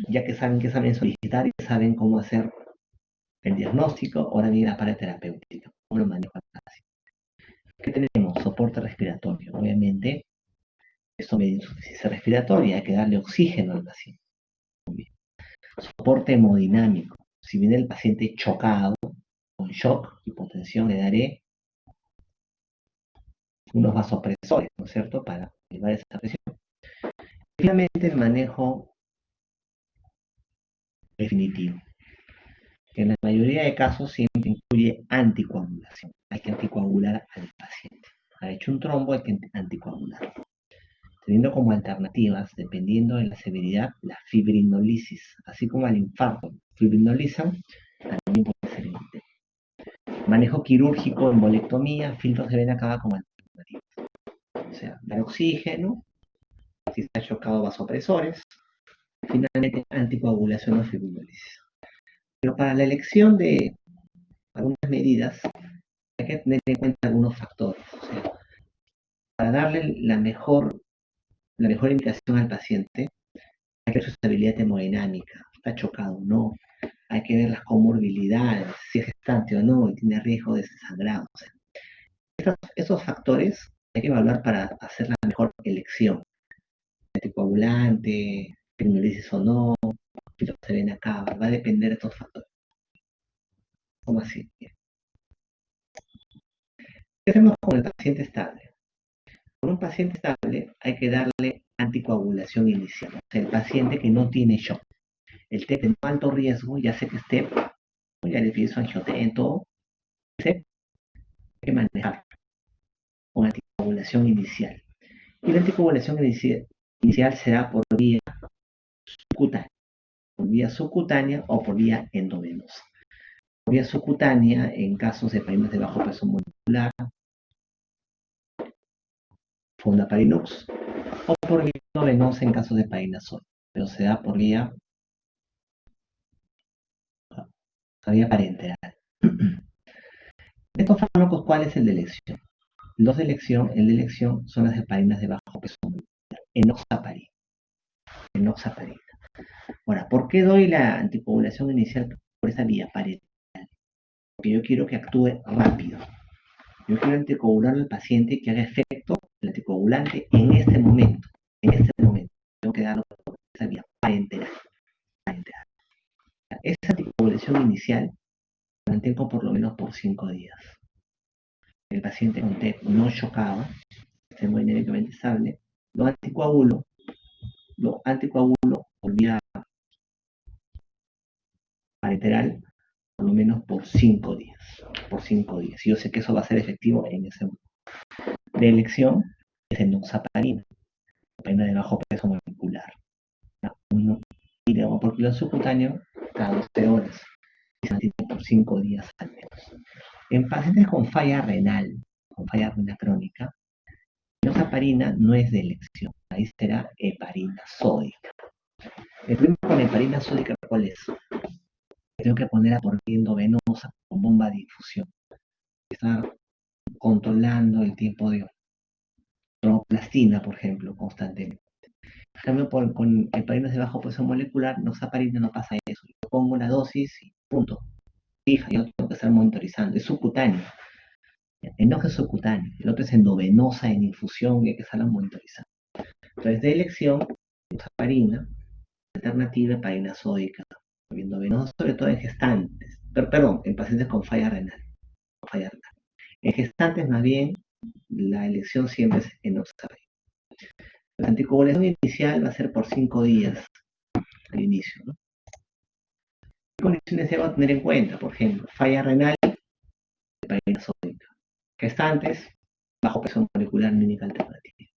ya que saben qué exámenes solicitar y saben cómo hacer el diagnóstico, ahora viene la parte terapéutica, cómo lo manejo al paciente. ¿Qué tenemos? Soporte respiratorio. Obviamente, esto me da insuficiencia respiratoria, hay que darle oxígeno al paciente. Soporte hemodinámico. Si viene el paciente chocado, con shock, hipotensión, le daré unos vasopresores, ¿no es cierto?, para elevar esa presión. Finalmente, el manejo definitivo, que en la mayoría de casos siempre incluye anticoagulación. Hay que anticoagular al paciente. Ha hecho un trombo, hay que anticoagular. Teniendo como alternativas, dependiendo de la severidad, la fibrinolisis, así como al infarto fibrinolizan, también puede ser útil. Manejo quirúrgico, embolectomía, filtros de vena cava como alternativas. O sea, dar oxígeno, si está chocado vasopresores, finalmente anticoagulación o fibrinolisis. Pero para la elección de algunas medidas hay que tener en cuenta algunos factores. O sea, para darle la mejor indicación al paciente, hay que ver su estabilidad hemodinámica, está chocado o no, hay que ver las comorbilidades, si es gestante o no, y tiene riesgo de sangrado. O sea, esos factores hay que evaluar para hacer la mejor elección. Anticoagulante, fibrinolisis o no, filtros de vena cava, va a depender de estos factores. ¿Cómo así? ¿Qué hacemos con el paciente estable? Con un paciente estable hay que darle anticoagulación inicial. O sea, el paciente que no tiene shock. El TEP de alto riesgo, ya sé que este, ya le pido su angiotensina, todo, hay que manejar con anticoagulación inicial. Y la anticoagulación inicial será por vía subcutánea o por vía endovenosa. Por vía subcutánea en casos de heparinas de bajo peso molecular, Fondaparinux, o por vía endovenosa en casos de heparina sólida, pero se da por vía parenteral. De estos fármacos, ¿cuál es el de elección? Los de elección, el de elección son las heparinas de bajo peso molecular, enoxaparina. Ahora, ¿por qué doy la anticoagulación inicial por esa vía parenteral? Porque yo quiero que actúe rápido. Yo quiero anticoagular al paciente que haga efecto el anticoagulante en este momento. En este momento. Tengo que darlo por esa vía parenteral. Esa anticoagulación inicial la mantengo por lo menos por 5 días. El paciente con TEP no chocaba, está hemodinámicamente estable, lo anticoagulo por vía parenteral por lo menos por 5 días. Por 5 días. Y yo sé que eso va a ser efectivo en ese momento. De elección es enoxaparina, heparina de bajo peso molecular. 1 miligramo por kilo subcutáneo cada 12 horas. Y se mantiene por 5 días al menos. En pacientes con falla renal crónica, la enoxaparina no es de elección. Ahí será heparina sódica. El problema con la heparina sódica, ¿cuál es? Tengo que ponerla por vía endovenosa con bomba de infusión. Estar controlando el tiempo de tromboplastina, por ejemplo, constantemente. En cambio, con heparinas de bajo peso molecular, noxaparina no pasa eso. Yo pongo la dosis y punto. Fija, yo no tengo que estar monitorizando. Es subcutáneo. El no es subcutáneo. El otro es endovenosa en infusión y hay que estarla monitorizando. Entonces, de elección, noxaparina, alternativa, heparina sódica, endovenosa, sobre todo en gestantes. Perdón, en pacientes con falla renal. En gestantes, más bien, la elección siempre es enoxaparina. La anticoagulación inicial va a ser por 5 días al inicio, ¿no? ¿Qué condiciones debo tener en cuenta? Por ejemplo, falla renal, heparina sódica. Gestantes, bajo peso molecular, no única alternativa.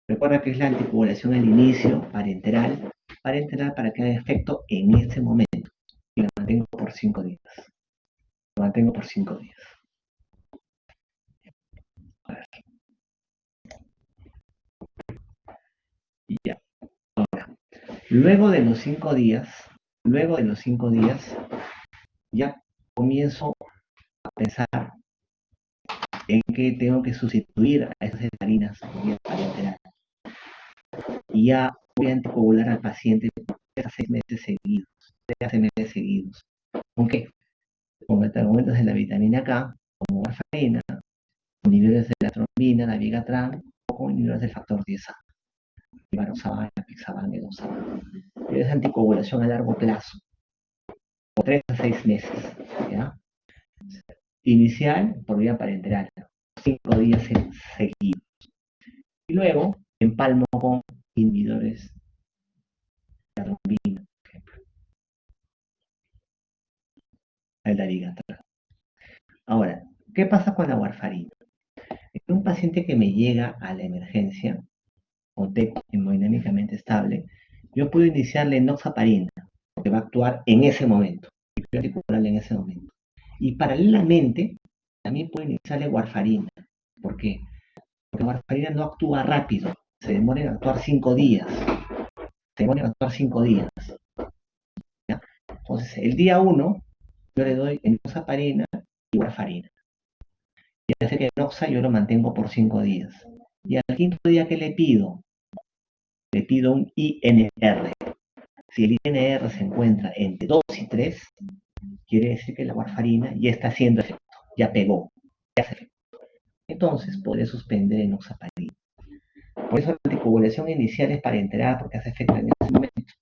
Recuerda que es la anticoagulación al inicio, parenteral para que haga efecto en este momento. Y la mantengo por 5 días. Lo mantengo por 5 días. A ver. Y ya. Ahora, luego de los 5 días, ya comienzo a pensar en que tengo que sustituir a esas heparinas por vía parenteral. y ya voy a anticoagular al paciente 3 a 6 meses seguidos, 3 a 6 meses seguidos. ¿Con qué? Con metabolitos de la vitamina K, como warfarina, con niveles de la trombina, la vigatran, o con niveles del factor 10A, rivaroxaban, apixaban, edoxaban. Es anticoagulación a largo plazo, por 3 a 6 meses, ¿ya? Inicial por vía parenteral, 5 días seguidos. Y luego empalmo con inhibidores de la trombina, por ejemplo, el dabigatran. Ahora, ¿qué pasa con la warfarina? En un paciente que me llega a la emergencia, o TEC hemodinámicamente estable, yo puedo iniciarle enoxaparina, porque va a actuar en ese momento, y puedo articularle en ese momento. Y paralelamente, también puedo iniciarle warfarina. ¿Por qué? Porque la warfarina no actúa rápido, se demora en actuar 5 días. Se demora en actuar 5 días. ¿Ya? Entonces, el día 1, yo le doy enoxaparina y warfarina. Y hace que el enoxa yo lo mantengo por 5 días. Y al quinto día que le pido un INR. Si el INR se encuentra entre 2 y 3, quiere decir que la warfarina ya está haciendo efecto, ya pegó, ya hace efecto. Entonces podré suspender enoxaparina. Por eso la anticoagulación inicial es parenteral porque hace efecto en ese momento.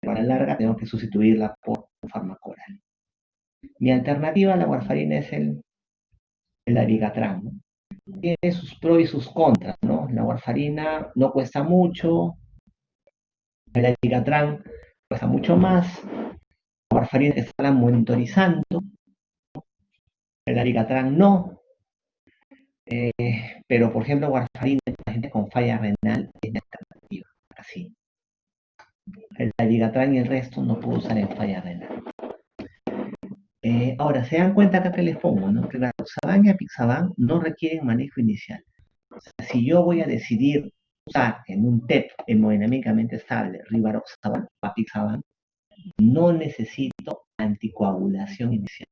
Pero a la larga tengo que sustituirla por un fármaco oral. Mi alternativa a la warfarina es el dabigatran, ¿no? Tiene sus pros y sus contras, ¿no? La warfarina no cuesta mucho, el dabigatran cuesta mucho más, la warfarina está monitorizando, el dabigatran no, pero por ejemplo warfarina en la gente con falla renal es la alternativa, así. El dabigatran y el resto no puedo usar en falla renal. Ahora, se dan cuenta acá que les pongo, ¿no? Que rivaroxaban y apixaban no requieren manejo inicial. O sea, si yo voy a decidir usar en un TEP hemodinámicamente estable rivaroxaban o apixaban, no necesito anticoagulación inicial.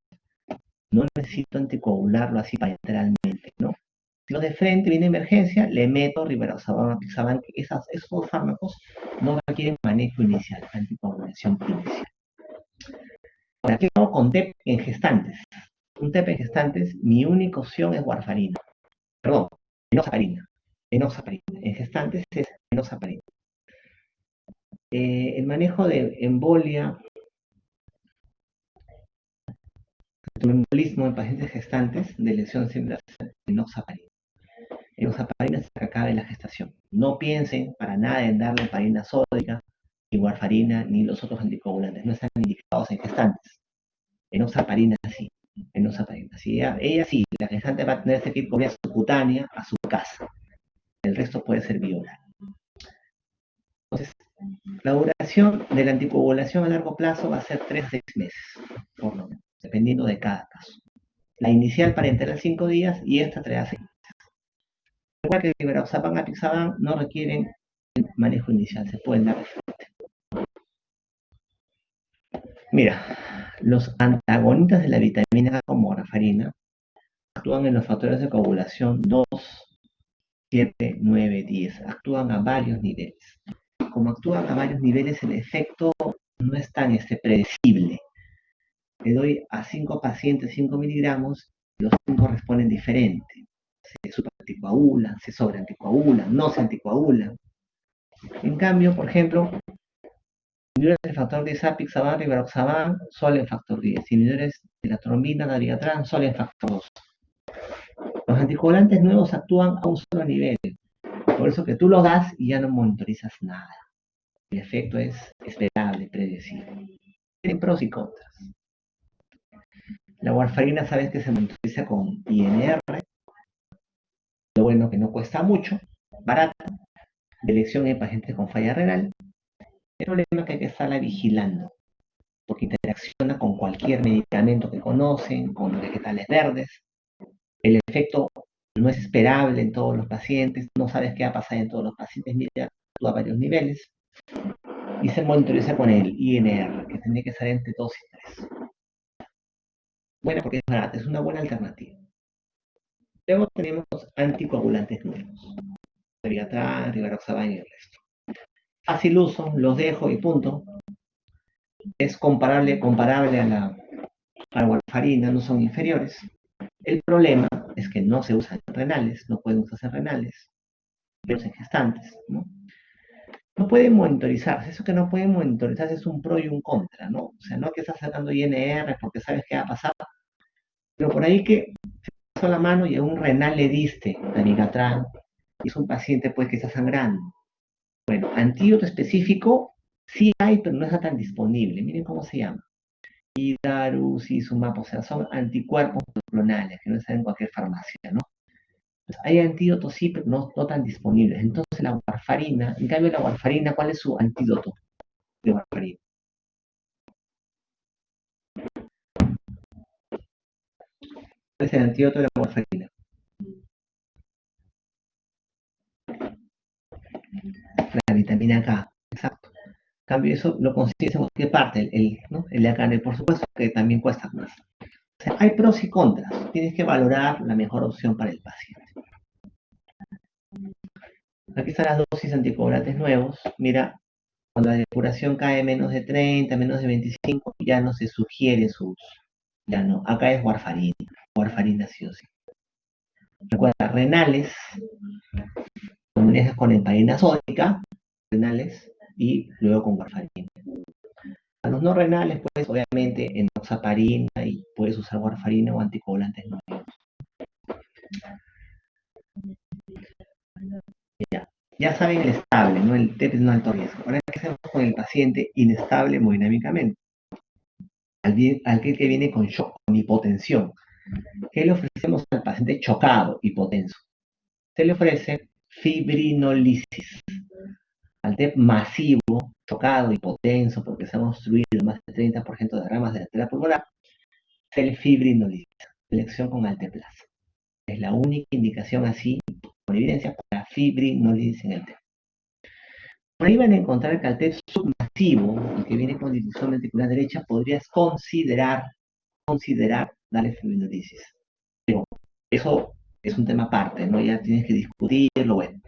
No necesito anticoagularlo así parenteralmente, ¿no? Si yo de frente viene emergencia, le meto rivaroxaban, apixaban, que esos dos fármacos no requieren manejo inicial, anticoagulación inicial. Ahora, ¿qué hago con TEP en gestantes? Un TEP en gestantes, mi única opción es warfarina. Perdón, enoxaparina. Enoxaparina. En gestantes es enoxaparina. El manejo de embolia, el embolismo en pacientes gestantes de lesión siempre es enoxaparina. Enoxaparina es la que acaba la gestación. No piensen para nada en darle heparina sódica, ni warfarina, ni los otros anticoagulantes. No están indicados en gestantes. Enoxaparina sí. Enoxaparina. Sí, ella sí, la gestante va a tener que ir por vía subcutánea a su casa. El resto puede ser vía. Entonces, la duración de la anticoagulación a largo plazo va a ser 3 a 6 meses, por lo menos, dependiendo de cada caso. La inicial parenteral 5 días y esta 3 a 6 meses. Igual que el rivaroxaban, apixaban no requieren manejo inicial, se pueden dar de frente. Mira, los antagonistas de la vitamina A como warfarina actúan en los factores de coagulación 2, 7, 9, 10. Actúan a varios niveles. Como actúan a varios niveles, el efecto no es tan predecible. Le doy a 5 pacientes 5 miligramos y los 5 responden diferente. Se superanticoagulan, se sobreanticoagulan, no se anticoagulan. En cambio, por ejemplo, inhibidores del factor 10 apixaban, rivaroxaban, solo en factor 10. Inhibidores de la trombina, dabigatran, solo en factor 2. Los anticoagulantes nuevos actúan a un solo nivel. Por eso que tú lo das y ya no monitorizas nada. El efecto es esperable, predecible. Tienen pros y contras. La warfarina sabes que se monitoriza con INR. Lo bueno que no cuesta mucho, barata, de elección en pacientes con falla renal. El problema es que hay que estarla vigilando, porque interacciona con cualquier medicamento que conocen, con los vegetales verdes. El efecto no es esperable en todos los pacientes, no sabes qué va a pasar en todos los pacientes, mira, actúa a varios niveles. Y se monitoriza con el INR, que tiene que ser entre 2 y 3. Bueno, porque es barata, es una buena alternativa. Luego tenemos los anticoagulantes nuevos, dabigatran, rivaroxaban y el resto. fácil uso, los dejo y punto. Es comparable a la warfarina, no son inferiores. El problema es que no se usan en renales, no pueden usarse en renales, pero en gestantes, ¿no? No pueden monitorizarse, eso que no pueden monitorizarse es un pro y un contra, ¿no? O sea, no que estás sacando INR porque sabes qué va a pasar, pero por ahí que pasó la mano y a un renal le diste Dabigatran, y es un paciente pues que está sangrando. Bueno, antídoto específico sí hay, pero no está tan disponible. Miren cómo se llama. Idarucizumab, o sea, son anticuerpos monoclonales que no están en cualquier farmacia, ¿no? Pues hay antídotos sí, pero no tan disponibles. Entonces la warfarina, en cambio la warfarina, ¿cuál es su antídoto de warfarina? ¿Cuál es el antídoto de la warfarina? La vitamina K, exacto. En cambio eso lo consigues en cualquier parte, ¿no? El de acá, por supuesto que también cuesta más. O sea, hay pros y contras. Tienes que valorar la mejor opción para el paciente. Aquí están las dosis anticoagulantes nuevos. Mira, cuando la depuración cae menos de 30, menos de 25, ya no se sugiere su uso. Ya no. Acá es warfarina. Warfarina sí o sí. Recuerda, renales, combinezas con heparina sódica, renales, y luego con warfarina. A los no renales, pues obviamente enoxaparina y puedes usar warfarina o anticoagulantes nuevos. Ya, ya saben el estable, ¿no? El TEP es no alto riesgo. Ahora, ¿qué hacemos con el paciente inestable hemodinámicamente? Al que viene con shock, con hipotensión. ¿Qué le ofrecemos al paciente chocado, hipotenso? Se le ofrece fibrinolisis. Al TEP masivo, chocado, hipotenso, porque se han obstruido más del 30% de ramas de la arteria pulmonar, se le fibrinoliza. Selección con alteplasa. Es la única indicación así, con evidencia, para fibrinolisis en el TEP. Por ahí van a encontrar que al TEP submasivo, el que viene con difusión ventricular derecha, podrías considerar darle fibrinolisis. Pero eso es un tema aparte, ¿no? Ya tienes que discutirlo, bueno.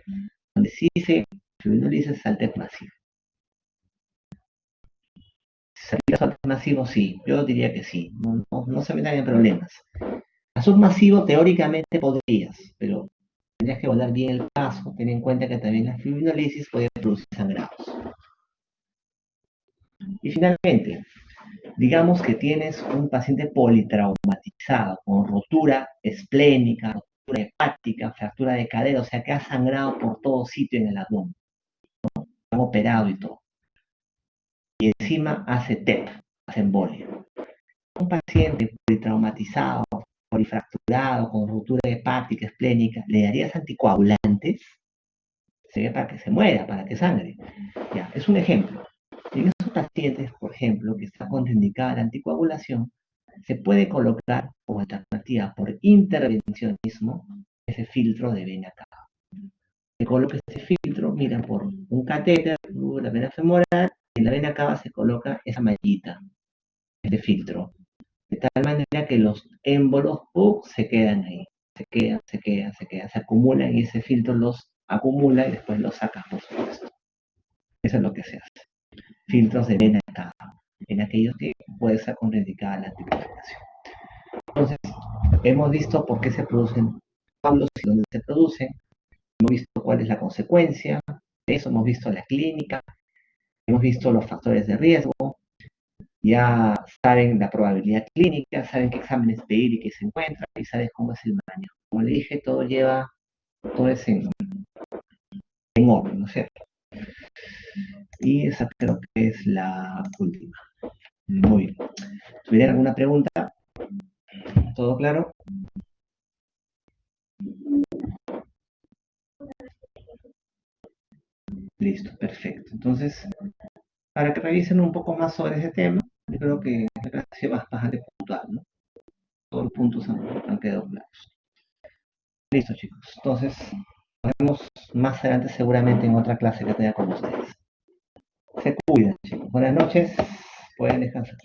Donde sí se fibrinolisis es al TEP masivo. Si se aplica al TEP masivo, sí. Yo diría que sí. No se metan en problemas. A submasivo, teóricamente podrías, pero tendrías que evaluar bien el caso, ten en cuenta que también la fibrinolisis puede producir sangrados. Y finalmente, digamos que tienes un paciente politraumatizado con rotura esplénica, rotura hepática, fractura de cadera, o sea que ha sangrado por todo sitio en el abdomen, han operado y todo. Y encima hace TEP, hace embolia. Un paciente politraumatizado, polifracturado, con rotura hepática, esplénica, ¿le darías anticoagulantes? Sería para que se muera, para que sangre. Ya, es un ejemplo. En esos pacientes, por ejemplo, que está contraindicada la anticoagulación, se puede colocar como alternativa por intervencionismo ese filtro de vena cava. Se coloca ese filtro, mira, por un catéter, la vena femoral, y en la vena cava se coloca esa mallita, ese filtro, de tal manera que los émbolos se quedan ahí, se acumulan y ese filtro los acumula y después los sacas, por supuesto. Eso es lo que se hace. Filtros de vena cava, en aquellos que puede ser contraindicada la anticoagulación. Entonces, hemos visto por qué se producen coágulos y dónde se producen, hemos visto cuál es la consecuencia de eso, hemos visto la clínica, hemos visto los factores de riesgo, ya saben la probabilidad clínica, saben qué exámenes pedir y qué se encuentra, y saben cómo es el manejo. Como le dije, todo es en orden, ¿no es cierto? Y esa creo que es la última. Muy bien. ¿Tuvieran alguna pregunta? ¿Todo claro? Listo, perfecto. Entonces, para que revisen un poco más sobre ese tema, yo creo que la clase ha sido bastante puntual, ¿no? Todos los puntos han quedado claros. Listo, chicos. Entonces, nos vemos más adelante seguramente en otra clase que tenga con ustedes. Se cuidan, chicos. Buenas noches. Pueden descansar.